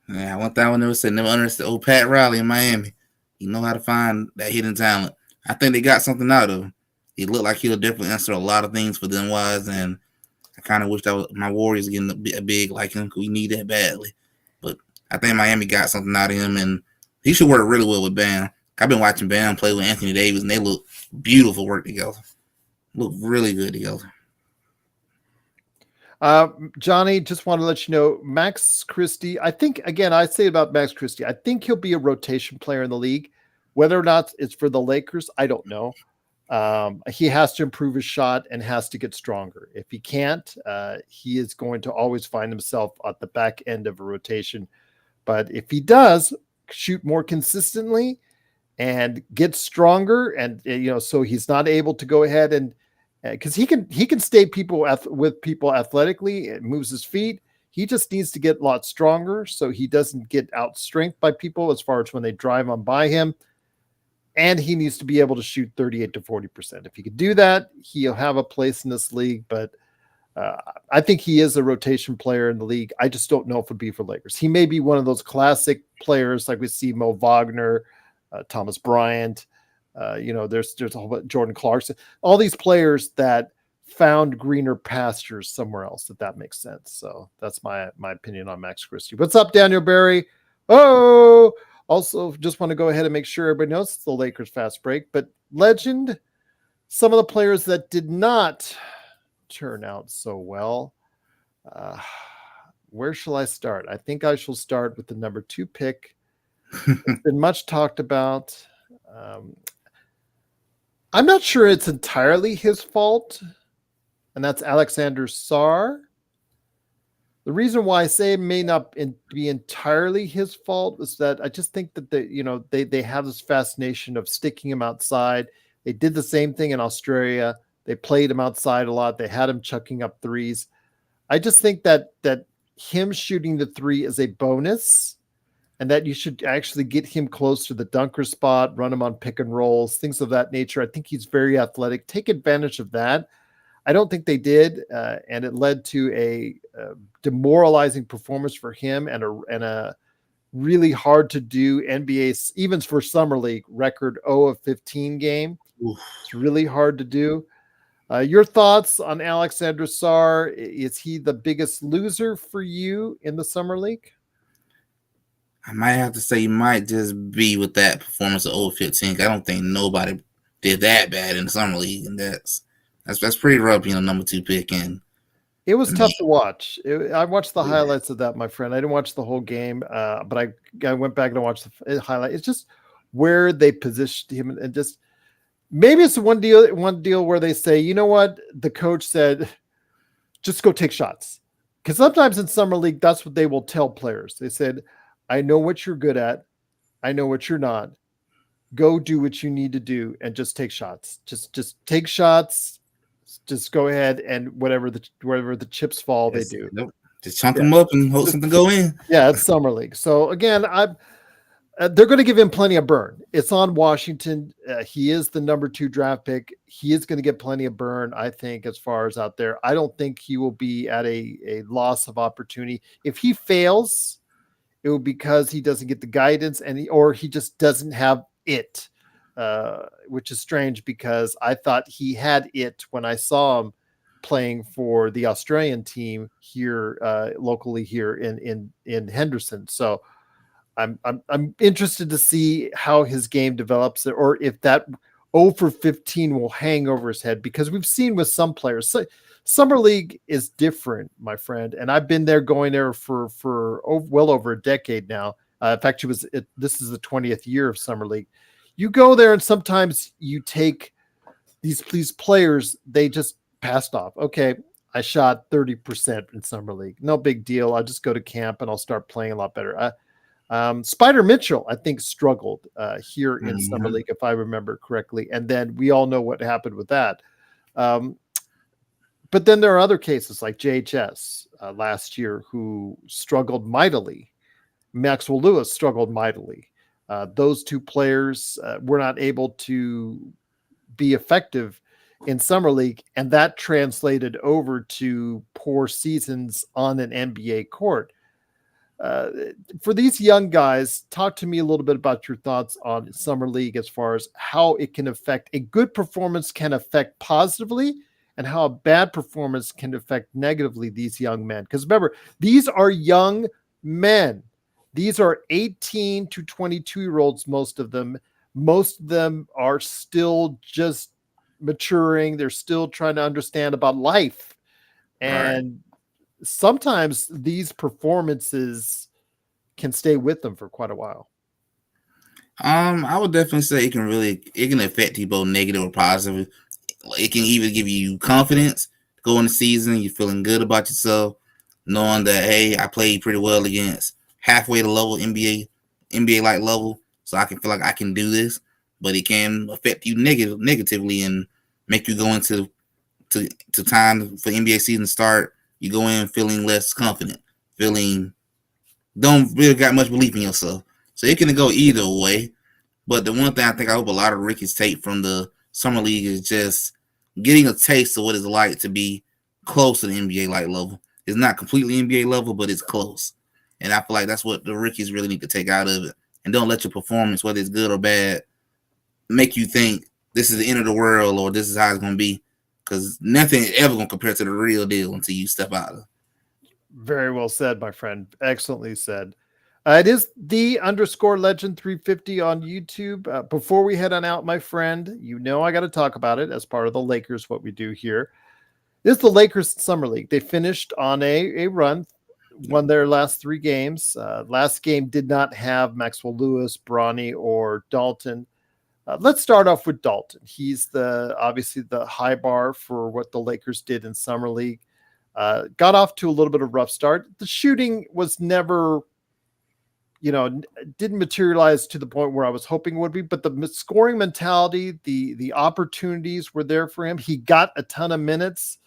Yeah, I want that one. Never said never understood old Pat Riley in Miami. He know how to find that hidden talent. I think they got something out of him. He looked like he'll definitely answer a lot of things for them wise, and I kind of wish that my Warriors getting a big like him. We need that badly. But I think Miami got something out of him, and he should work really well with Bam. I've been watching Bam play with Anthony Davis, and they look beautiful work together. Look really good together. Johnny, just want to let you know, Max Christie, I think, again, I say about Max Christie, I think he'll be a rotation player in the league. Whether or not it's for the Lakers, I don't know. He has to improve his shot and has to get stronger. If he can't, he is going to always find himself at the back end of a rotation. But if he does shoot more consistently and get stronger, and so he's not able to go ahead and because he can stay with people athletically. It moves his feet. He just needs to get a lot stronger so he doesn't get outstrengthed by people as far as when they drive on by him. And he needs to be able to shoot 38 to 40%. If he could do that, he'll have a place in this league. But I think he is a rotation player in the league. I just don't know if it would be for Lakers. He may be one of those classic players like we see Mo Wagner, Thomas Bryant. There's a whole bunch, Jordan Clarkson, all these players that found greener pastures somewhere else, if that makes sense. So that's my opinion on Max Christie. What's up, Daniel Barry? Oh, also just want to go ahead and make sure everybody knows it's the Lakers fast break, but legend, some of the players that did not turn out so well. Where shall I start? I think I shall start with the number 2 pick. It's been much talked about. I'm not sure it's entirely his fault, and that's Alexander Sarr. The reason why I say it may not be entirely his fault is that I just think that they have this fascination of sticking him outside. They did the same thing in Australia. They played him outside a lot. They had him chucking up threes. I just think that him shooting the three is a bonus, and that you should actually get him close to the dunker spot, run him on pick and rolls, things of that nature. I think he's very athletic. Take advantage of that. I don't think they did, and it led to a demoralizing performance for him and a really hard to do NBA, even for Summer League, record 0-15 game. Oof. It's really hard to do. Your thoughts on Alexander Sarr? Is he the biggest loser for you in the Summer League? I might have to say he might just be with that performance of 0-15. I don't think nobody did that bad in the Summer League, and that's pretty rough being a number 2 pick. And it was tough to watch. I watched the highlights of that, my friend. I didn't watch the whole game, but I went back and watched the highlight. It's just where they positioned him, and just maybe it's one deal where they say, you know what, the coach said, just go take shots, because sometimes in Summer League that's what they will tell players. They said, I know what you're good at. I know what you're not. Go do what you need to do and just take shots. Just take shots. Just go ahead and wherever the chips fall, they do. Nope. Just chunk them up and hope something go in. Yeah, it's Summer League. So again, they're going to give him plenty of burn. It's on Washington. He is the number 2 draft pick. He is going to get plenty of burn, I think, as far as out there. I don't think he will be at a loss of opportunity. If he fails, it will be because he doesn't get the guidance or he just doesn't have it, which is strange because I thought he had it when I saw him playing for the Australian team here locally here in Henderson. So I'm interested to see how his game develops, or if that 0-15 will hang over his head, because we've seen with some players. Summer League is different, my friend, and I've been there, going there for well over a decade now. In fact, this is the 20th year of Summer League. You go there, and sometimes you take these players, they just passed off. Okay, I shot 30% in Summer League. No big deal. I'll just go to camp and I'll start playing a lot better. Spider Mitchell, I think, struggled here in Summer League, if I remember correctly. And then we all know what happened with that. But then there are other cases like JHS last year who struggled mightily. Maxwell Lewis struggled mightily. Those 2 players were not able to be effective in Summer League, and that translated over to poor seasons on an NBA court. For these young guys, talk to me a little bit about your thoughts on Summer League as far as how it can affect a good performance can affect positively, and how a bad performance can affect negatively these young men. Because remember, these are young men. These are 18 to 22-year-olds, most of them. Most of them are still just maturing. They're still trying to understand about life. Right. And sometimes these performances can stay with them for quite a while. I would definitely say it can affect you both negative or positive. It can either give you confidence going the season, you're feeling good about yourself, knowing that hey, I played pretty well against halfway the level NBA like level, so I can feel like I can do this. But it can affect you negatively and make you go into to time for NBA season to start. You go in feeling less confident, feeling don't really got much belief in yourself. So it can go either way. But the one thing I think I hope a lot of rookies take from the summer league is just getting a taste of what it's like to be close to the NBA like level. It's not completely NBA level, but it's close. And I feel like that's what the rookies really need to take out of it. And don't let your performance, whether it's good or bad, make you think this is the end of the world or this is how it's going to be. Because nothing is ever going to compare to the real deal until you step out of it. Very well said, my friend. Excellently said. It is the underscore legend 350 on YouTube. Before we head on out, my friend, you know I got to talk about it as part of the Lakers, what we do here. This is the Lakers Summer League. They finished on a run, won their last 3 games. Last game did not have Maxwell Lewis, Bronny, or Dalton. Let's start off with Dalton. He's obviously the high bar for what the Lakers did in Summer League. Got off to a little bit of a rough start. The shooting was never, didn't materialize to the point where I was hoping it would be, but the scoring mentality, the opportunities were there for him. He got a ton of minutes.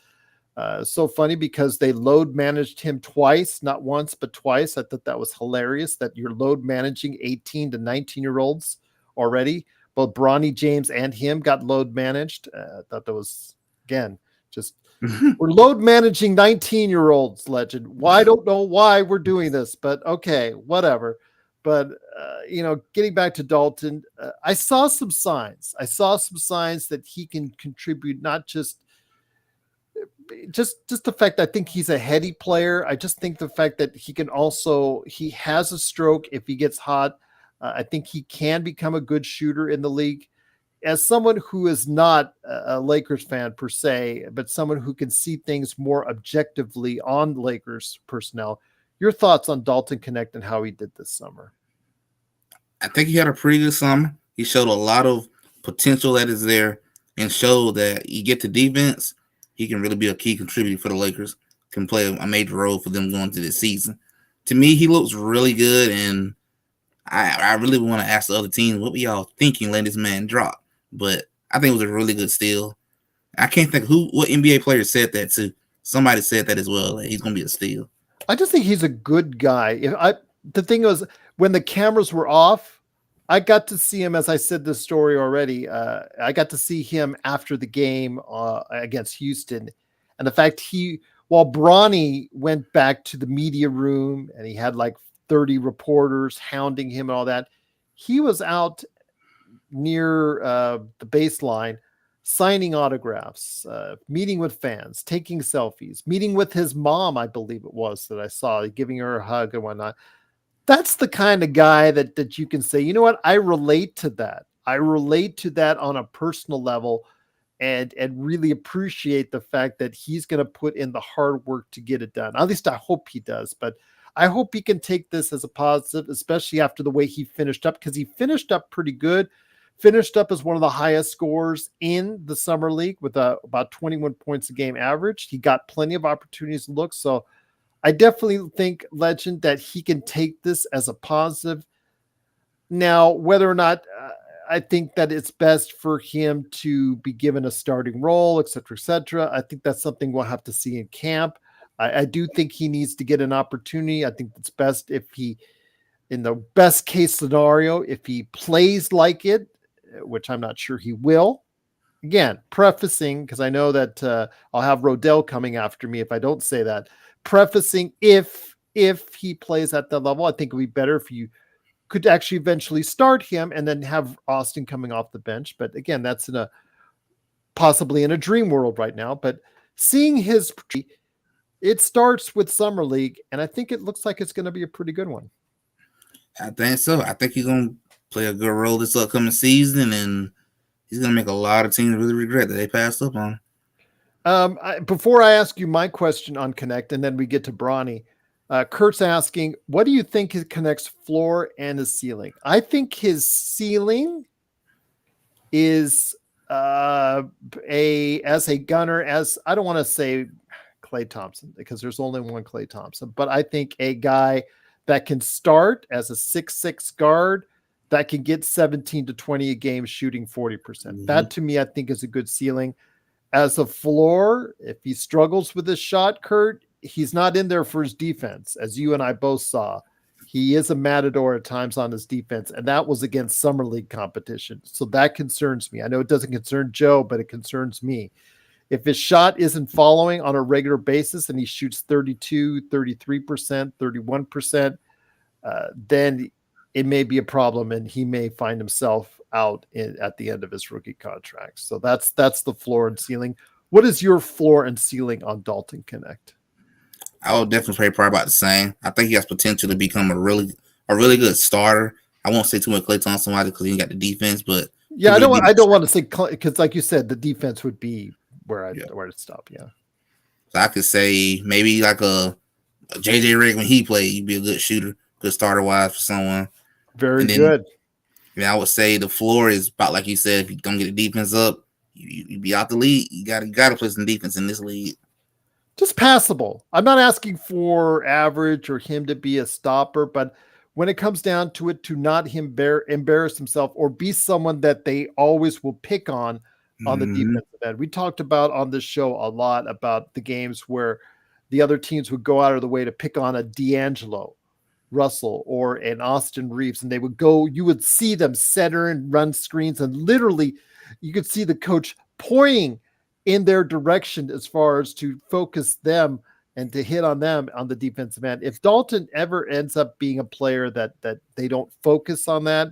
So funny because they load managed him twice, not once, but twice. I thought that was hilarious that you're load managing 18 to 19-year-olds already. Both Bronny James and him got load managed. I thought that was, again, just we're load managing 19-year-olds, legend. Why? I don't know why we're doing this, but okay, whatever. But, getting back to Dalton, I saw some signs. I saw some signs that he can contribute, not just the fact I think he's a heady player. I just think the fact that he has a stroke if he gets hot. I think he can become a good shooter in the league. As someone who is not a Lakers fan per se, but someone who can see things more objectively on Lakers personnel, your thoughts on Dalton Connect and how he did this summer? I think he had a pretty good summer. He showed a lot of potential that is there and showed that you get to defense, he can really be a key contributor for the Lakers, can play a major role for them going to this season. To me, he looks really good, and I really want to ask the other teams, what were y'all thinking letting this man drop? But I think it was a really good steal. I can't think what NBA player said that too. Somebody said that as well. That he's going to be a steal. I just think he's a good guy. The thing was, when the cameras were off, I got to see him, as I said this story already. I got to see him after the game against Houston, and the fact while Bronny went back to the media room and he had like 30 reporters hounding him and all that, he was out near the baseline signing autographs, meeting with fans, taking selfies, meeting with his mom, I believe it was, that I saw, giving her a hug and whatnot. That's the kind of guy that you can say, you know what, I relate to that. I relate to that on a personal level, and really appreciate the fact that he's going to put in the hard work to get it done. At least I hope he does, but I hope he can take this as a positive, especially after the way he finished up, because he finished up pretty good. Finished up as one of the highest scorers in the summer league with about 21 points a game average. He got plenty of opportunities to look. So I definitely think, legend, that he can take this as a positive. Now, whether or not I think that it's best for him to be given a starting role, et cetera, I think that's something we'll have to see in camp. I do think he needs to get an opportunity. I think it's best if he, in the best case scenario, if he plays like it, which I'm not sure he will. Again, prefacing, because I know that I'll have Rodell coming after me if I don't say that. Prefacing, if he plays at that level, I think it would be better if you could actually eventually start him and then have Austin coming off the bench. But again, that's possibly in a dream world right now. But seeing it starts with Summer League, and I think it looks like it's going to be a pretty good one. I think so. I think he's going to play a good role this upcoming season, and he's gonna make a lot of teams really regret that they passed up on him. Before I ask you my question on Connect, and then we get to Bronny, Kurt's asking, what do you think his Connect's floor and his ceiling? I think his ceiling is as a gunner, as I don't want to say Klay Thompson because there's only one Klay Thompson, but I think a guy that can start as a 6'6" guard that can get 17 to 20 a game shooting 40%. Mm-hmm. That to me, I think is a good ceiling. As a floor, if he struggles with his shot, Kurt, he's not in there for his defense, as you and I both saw. He is a matador at times on his defense, and that was against summer league competition. So that concerns me. I know it doesn't concern Joe, but it concerns me. If his shot isn't following on a regular basis and he shoots 32, 33%, 31%, then it may be a problem and he may find himself out at the end of his rookie contract. So that's the floor and ceiling. What is your floor and ceiling on Dalton Connect? I would definitely say probably about the same. I think he has potential to become a really good starter. I won't say too much Klay Thompson because he ain't got the defense, but yeah, I don't want to say because, like you said, the defense would be where to stop. Yeah, so I could say maybe like a JJ Redick when he played, he'd be a good shooter, good starter wise for someone. Very good. And I would say the floor is about like you said. If you don't get the defense up, you be out the league. You got to play some defense in this league. Just passable. I'm not asking for average or him to be a stopper, but when it comes down to it, to not embarrass himself or be someone that they always will pick on the defensive end. We talked about on this show a lot about the games where the other teams would go out of the way to pick on a D'Angelo Russell or an Austin Reeves, and they would go, you would see them center and run screens, and literally you could see the coach pointing in their direction as far as to focus them and to hit on them on the defensive end. If Dalton ever ends up being a player that they don't focus on that,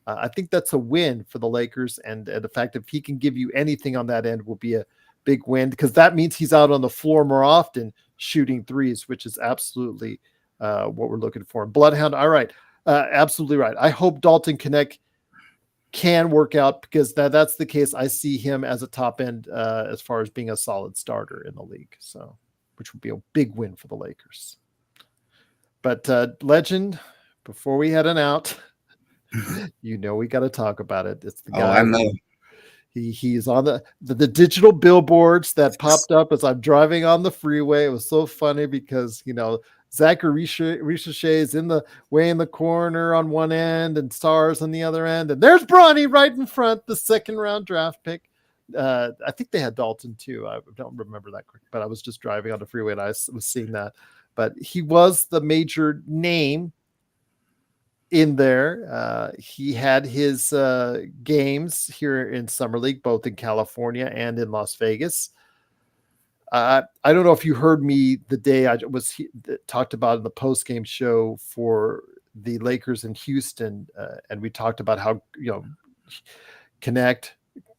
I think that's a win for the Lakers. And the fact if he can give you anything on that end will be a big win, because that means he's out on the floor more often shooting threes, which is absolutely what we're looking for. Bloodhound, all right. Absolutely right. I hope Dalton Connect can work out, because that's the case. I see him as a top end as far as being a solid starter in the league. So, which would be a big win for the Lakers. But Legend, before we head on out, we got to talk about it. It's the guy. I know. He's on the digital billboards that popped up as I'm driving on the freeway. It was so funny because, Zachary Ricochet is in the corner on one end and Stars on the other end. And there's Bronny right in front, the second round draft pick. I think they had Dalton too. I don't remember that quick, but I was just driving on the freeway and I was seeing that. But he was the major name in there. He had his games here in Summer League, both in California and in Las Vegas. I don't know if you heard me the day I was talked about in the post-game show for the Lakers in Houston, and we talked about how Connect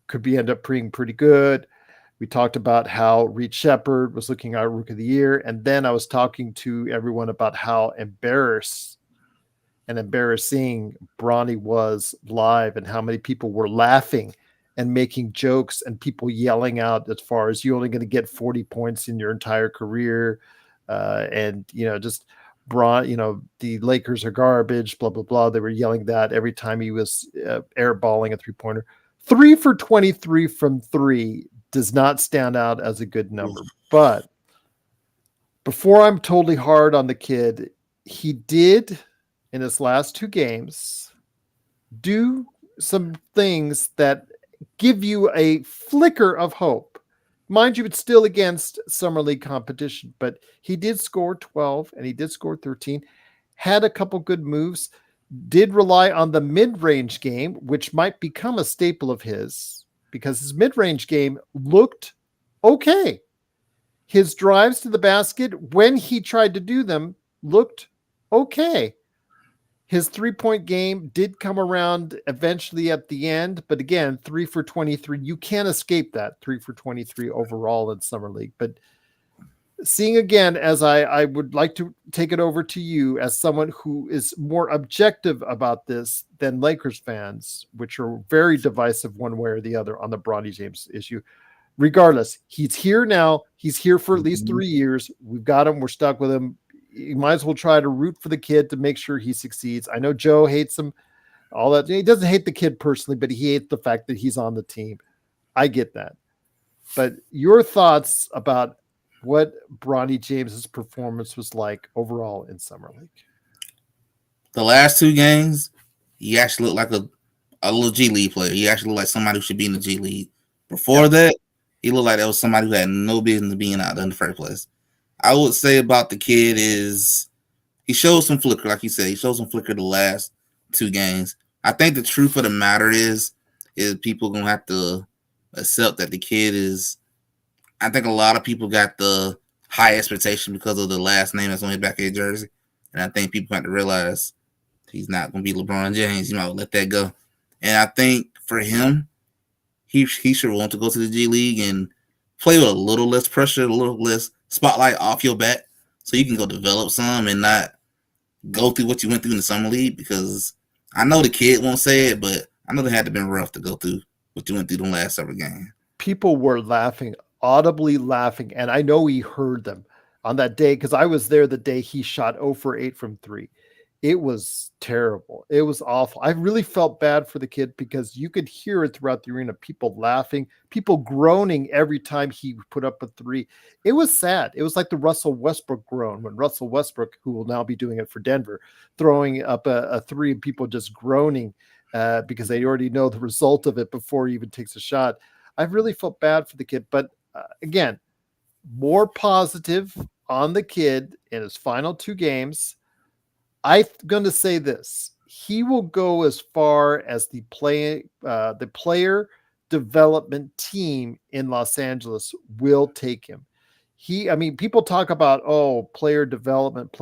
could end up being pretty good. We talked about how Reed Shepherd was looking at Rookie of the Year, and then I was talking to everyone about how embarrassing Bronny was live, and how many people were laughing and making jokes and people yelling out as far as you're only going to get 40 points in your entire career. And, just the Lakers are garbage, blah, blah, blah. They were yelling that every time he was airballing a 3-pointer. 3 for 23 from 3 does not stand out as a good number. But before I'm totally hard on the kid, he did in his last 2 games do some things that give you a flicker of hope. Mind you, it's still against Summer League competition, but he did score 12 and he did score 13, had a couple good moves, did rely on the mid-range game, which might become a staple of his, because his mid-range game looked okay. His drives to the basket, when he tried to do them, looked okay. His 3-point game did come around eventually at the end, but again, 3 for 23. You can't escape that 3 for 23 overall in Summer League. But Seeing again, as I would like to take it over to you as someone who is more objective about this than Lakers fans, which are very divisive one way or the other on the Bronny James issue. Regardless, he's here now. He's here for at least Mhm. 3 years. We've got him. We're stuck with him. You might as well try to root for the kid to make sure he succeeds. I know Joe hates him, all that. He doesn't hate the kid personally, but he hates the fact that he's on the team. I get that. But your thoughts about what Bronny James's performance was like overall in Summer League? The last 2 games, he actually looked like a little G League player. He actually looked like somebody who should be in the G League. Before Yep. that, he looked like that was somebody who had no business being out there in the first place. I would say about the kid is he showed some flicker, like you said. He showed some flicker the last 2 games. I think the truth of the matter is people gonna have to accept that the kid is. I think a lot of people got the high expectation because of the last name that's on his back of his jersey, and I think people have to realize he's not gonna be LeBron James. You might let that go. And I think for him, he should want to go to the G League and play with a little less pressure, a little less spotlight off your back, so you can go develop some and not go through what you went through in the summer league. Because I know the kid won't say it, but I know it had to been rough to go through what you went through the last several games. People were laughing, audibly laughing, and I know he heard them on that day because I was there the day he shot 0 for 8 from 3. It was terrible. It was awful. I really felt bad for the kid because you could hear it throughout the arena, people laughing, people groaning every time he put up a 3. It was sad. It was like the Russell Westbrook groan when Russell Westbrook, who will now be doing it for Denver, throwing up a 3 and people just groaning because they already know the result of it before he even takes a shot. I really felt bad for the kid, but again, more positive on the kid in his final 2 games. I'm going to say this: he will go as far as the player development team in Los Angeles will take him. I mean, people talk about player development.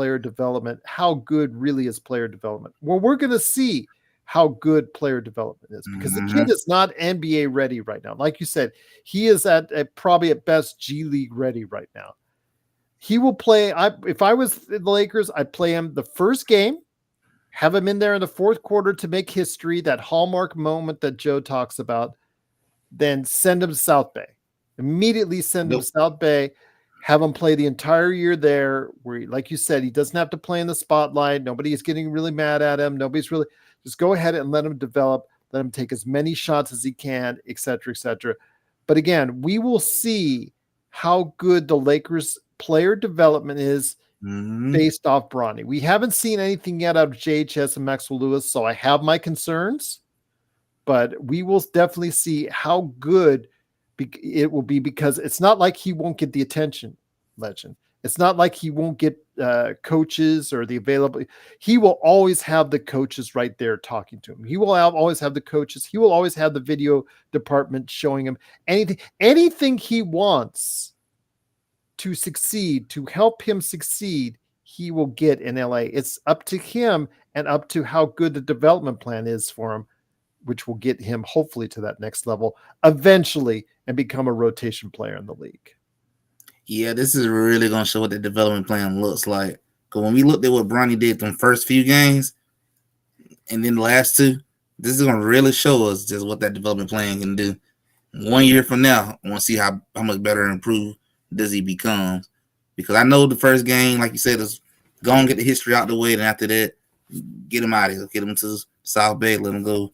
How good really is player development? Well, we're going to see how good player development is because the Mm-hmm. kid is not NBA ready right now. Like you said, he is at probably at best G League ready right now. He will play. If I was the Lakers, I'd play him the first game, have him in there in the fourth quarter to make history, that hallmark moment that Joe talks about, then send him to South Bay. Immediately send him to Nope. South Bay, have him play the entire year there, where, like you said, he doesn't have to play in the spotlight. Nobody is getting really mad at him. Nobody's really, just go ahead and let him develop, let him take as many shots as he can, et cetera, et cetera. But again, we will see how good the Lakers player development is Mm-hmm. based off Bronny. We haven't seen anything yet out of JHS and Maxwell Lewis, so I have my concerns, but we will definitely see how good it will be because it's not like he won't get the attention, Legend. It's not like he won't get coaches or the available. He will always have the coaches right there talking to him. He will always have the coaches. He will always have the video department showing him anything he wants to succeed, to help him succeed, he will get in LA. It's up to him and up to how good the development plan is for him, which will get him hopefully to that next level eventually and become a rotation player in the league. Yeah, this is really gonna show what the development plan looks like. Because when we looked at what Bronny did the first few games, and then the last 2, this is gonna really show us just what that development plan can do. 1 year from now, I want to see how much better and improved does he becomes. Because I know the first game, like you said, is go and get the history out the way, and after that, get him out of here, get him to South Bay, let him go,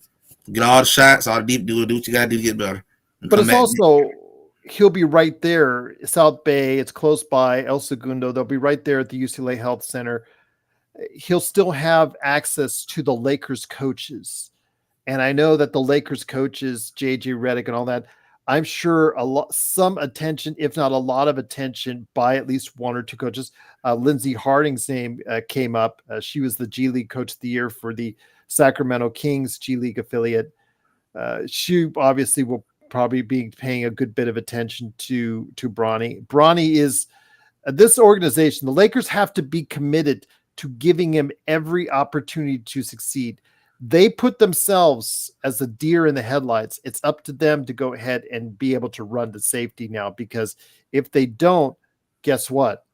get all the shots, all the deep, do what you gotta do to get better, and But come it's back. also he'll be right there, South Bay. It's close by El Segundo. They'll be right there at the UCLA Health Center. He'll still have access to the Lakers coaches. And I know that the Lakers coaches, JJ Redick and all that, I'm sure some attention, if not a lot of attention, by at least one or two coaches. Lindsey Harding's name came up. She was the G League Coach of the Year for the Sacramento Kings G League affiliate. She obviously will probably be paying a good bit of attention to Bronny. Bronny is this organization. The Lakers have to be committed to giving him every opportunity to succeed. They put themselves as a deer in the headlights. It's up to them to go ahead and be able to run to safety now, because if they don't, guess what?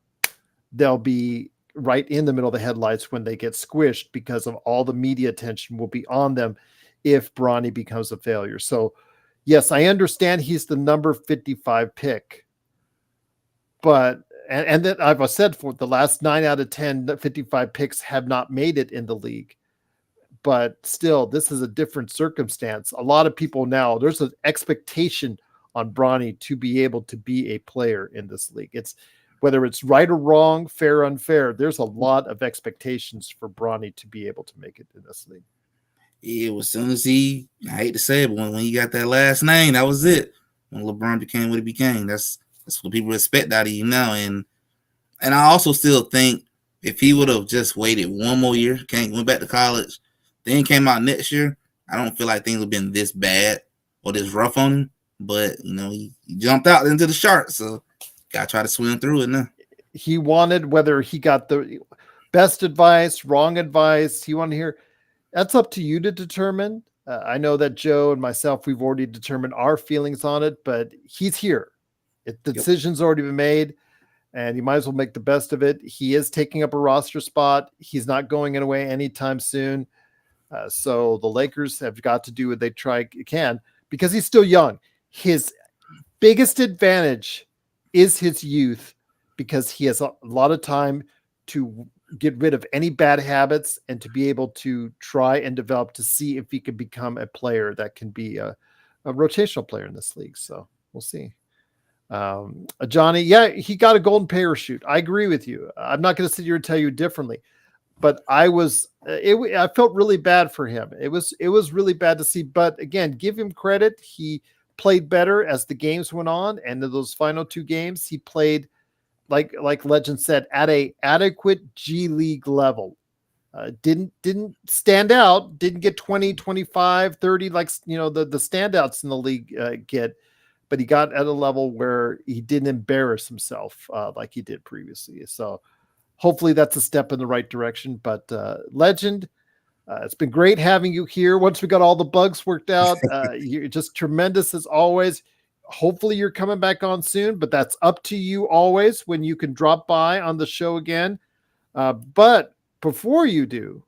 They'll be right in the middle of the headlights when they get squished because of all the media attention will be on them if Bronny becomes a failure. So, yes, I understand he's the number 55 pick, but and that I've said for the last 9 out of 10 55 picks have not made it in the league. But still, this is a different circumstance. A lot of people now, there's an expectation on Bronny to be able to be a player in this league. It's whether it's right or wrong, fair or unfair, there's a lot of expectations for Bronny to be able to make it in this league. Yeah, as soon as I hate to say it, but when he got that last name, that was it. When LeBron became what he became, that's what people expect out of you now. And I also still think if he would have just waited one more year, went back to college, then came out next year, I don't feel like things would have been this bad or this rough on him. But he jumped out into the shark, so gotta try to swim through it now. He wanted, whether he got the best advice, wrong advice, he wanted to hear. That's up to you to determine. I know that Joe and myself, we've already determined our feelings on it, but he's here. The decision's already been made, and you might as well make the best of it. He is taking up a roster spot. He's not going away anytime soon. So the Lakers have got to do what they can because he's still young. His biggest advantage is his youth because he has a lot of time to get rid of any bad habits and to be able to try and develop to see if he can become a player that can be a rotational player in this league. So we'll see. Johnny, yeah, he got a golden parachute. I agree with you. I'm not going to sit here and tell you differently, but I felt really bad for him. It was really bad to see, but again, give him credit. He played better as the games went on. And in those final 2 games, he played like Legend said, at a adequate G League level. Didn't stand out, didn't get 20, 25, 30, like, the standouts in the league get, but he got at a level where he didn't embarrass himself like he did previously. So hopefully that's a step in the right direction. But Legend, it's been great having you here. Once we got all the bugs worked out, you're just tremendous as always. Hopefully you're coming back on soon, but that's up to you always when you can drop by on the show again. But before you do,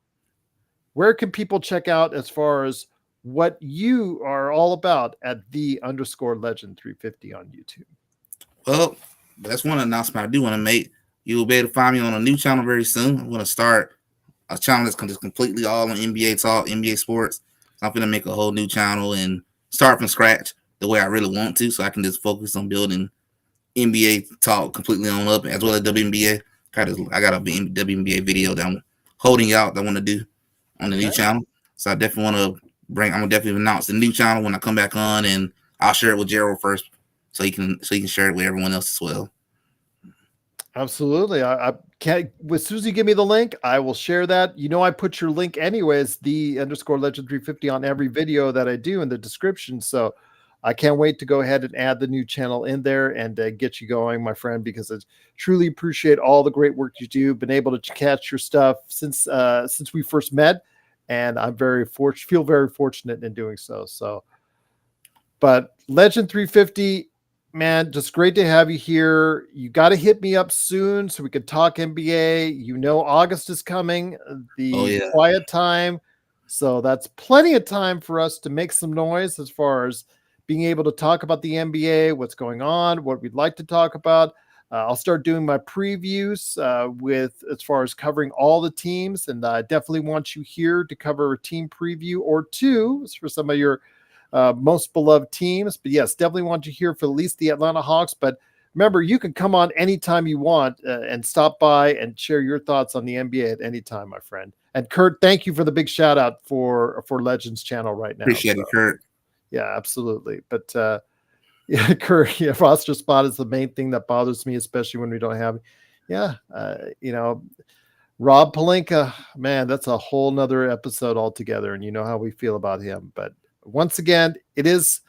where can people check out as far as what you are all about at _legend 350 on YouTube? Well, that's one announcement I do want to make. You'll be able to find me on a new channel very soon. I'm going to start a channel that's just completely all on NBA talk, NBA sports. I'm going to make a whole new channel and start from scratch the way I really want to, so I can just focus on building NBA talk completely on up, as well as WNBA. I got a WNBA video that I'm holding out that I want to do on the new channel. So I definitely want to I'm gonna definitely announce the new channel when I come back on, and I'll share it with Gerald first, so he can share it with everyone else as well. Absolutely. I can't. As soon as you give me the link, I will share that. I put your link anyways, _legend 350 on every video that I do in the description. So I can't wait to go ahead and add the new channel in there and get you going, my friend, because I truly appreciate all the great work you do. Been able to catch your stuff since we first met, and I'm feel very fortunate in doing so. So, but Legend 350, man, just great to have you here. You got to hit me up soon so we can talk NBA. August is coming, quiet time. So that's plenty of time for us to make some noise as far as being able to talk about the NBA, what's going on, what we'd like to talk about. I'll start doing my previews as far as covering all the teams. And I definitely want you here to cover a team preview or two for some of your most beloved teams. But yes, definitely want you here for at least the Atlanta Hawks. But remember, you can come on anytime you want and stop by and share your thoughts on the NBA at any time, my friend. And Kurt, thank you for the big shout out for Legends channel right now. Appreciate it, Kurt. Yeah, absolutely. But yeah, Kurt, roster spot is the main thing that bothers me, especially when we don't have. Yeah, Rob Pelinka, man, that's a whole nother episode altogether, and you know how we feel about him. But once again, it is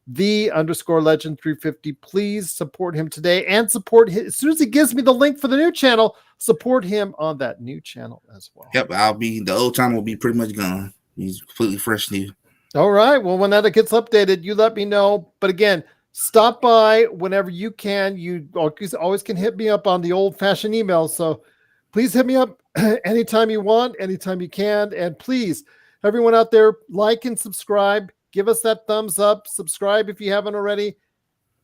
_legend 350. Please support him today and support him as soon as he gives me the link for the new channel. Support him on that new channel as well. Yep, the old channel will be pretty much gone. He's completely fresh new. All right. Well, when that gets updated, you let me know. But again, Stop by whenever you can. You always can hit me up on the old-fashioned email. So please hit me up anytime you want, anytime you can. And please, everyone out there, like and subscribe. Give us that thumbs up. Subscribe if you haven't already.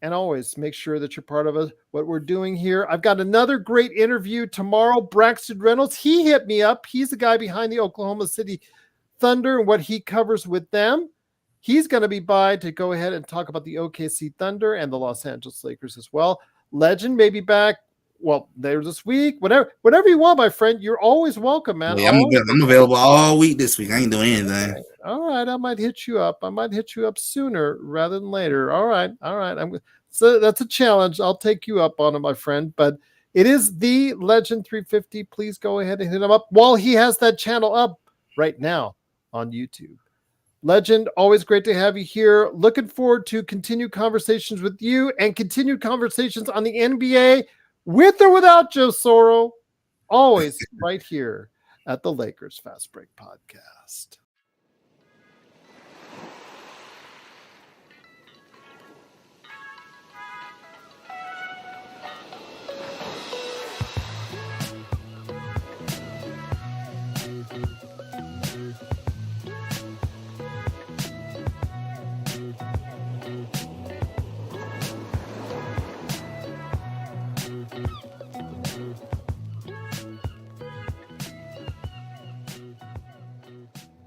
And always make sure that you're part of what we're doing here. I've got another great interview tomorrow. Braxton Reynolds, he hit me up. He's the guy behind the Oklahoma City Thunder and what he covers with them. He's going to be by to go ahead and talk about the OKC Thunder and the Los Angeles Lakers as well. Legend may be back. Well, there's this week. Whatever you want, my friend. You're always welcome, man. Yeah, I'm available all week this week. I ain't doing anything. All right, I might hit you up. I might hit you up sooner rather than later. All right. So that's a challenge. I'll take you up on it, my friend. But it is the Legend 350. Please go ahead and hit him up while he has that channel up right now on YouTube. Legend, always great to have you here. Looking forward to continued conversations with you and continued conversations on the NBA with or without Joe Soro. Always right here at the Lakers Fast Break Podcast.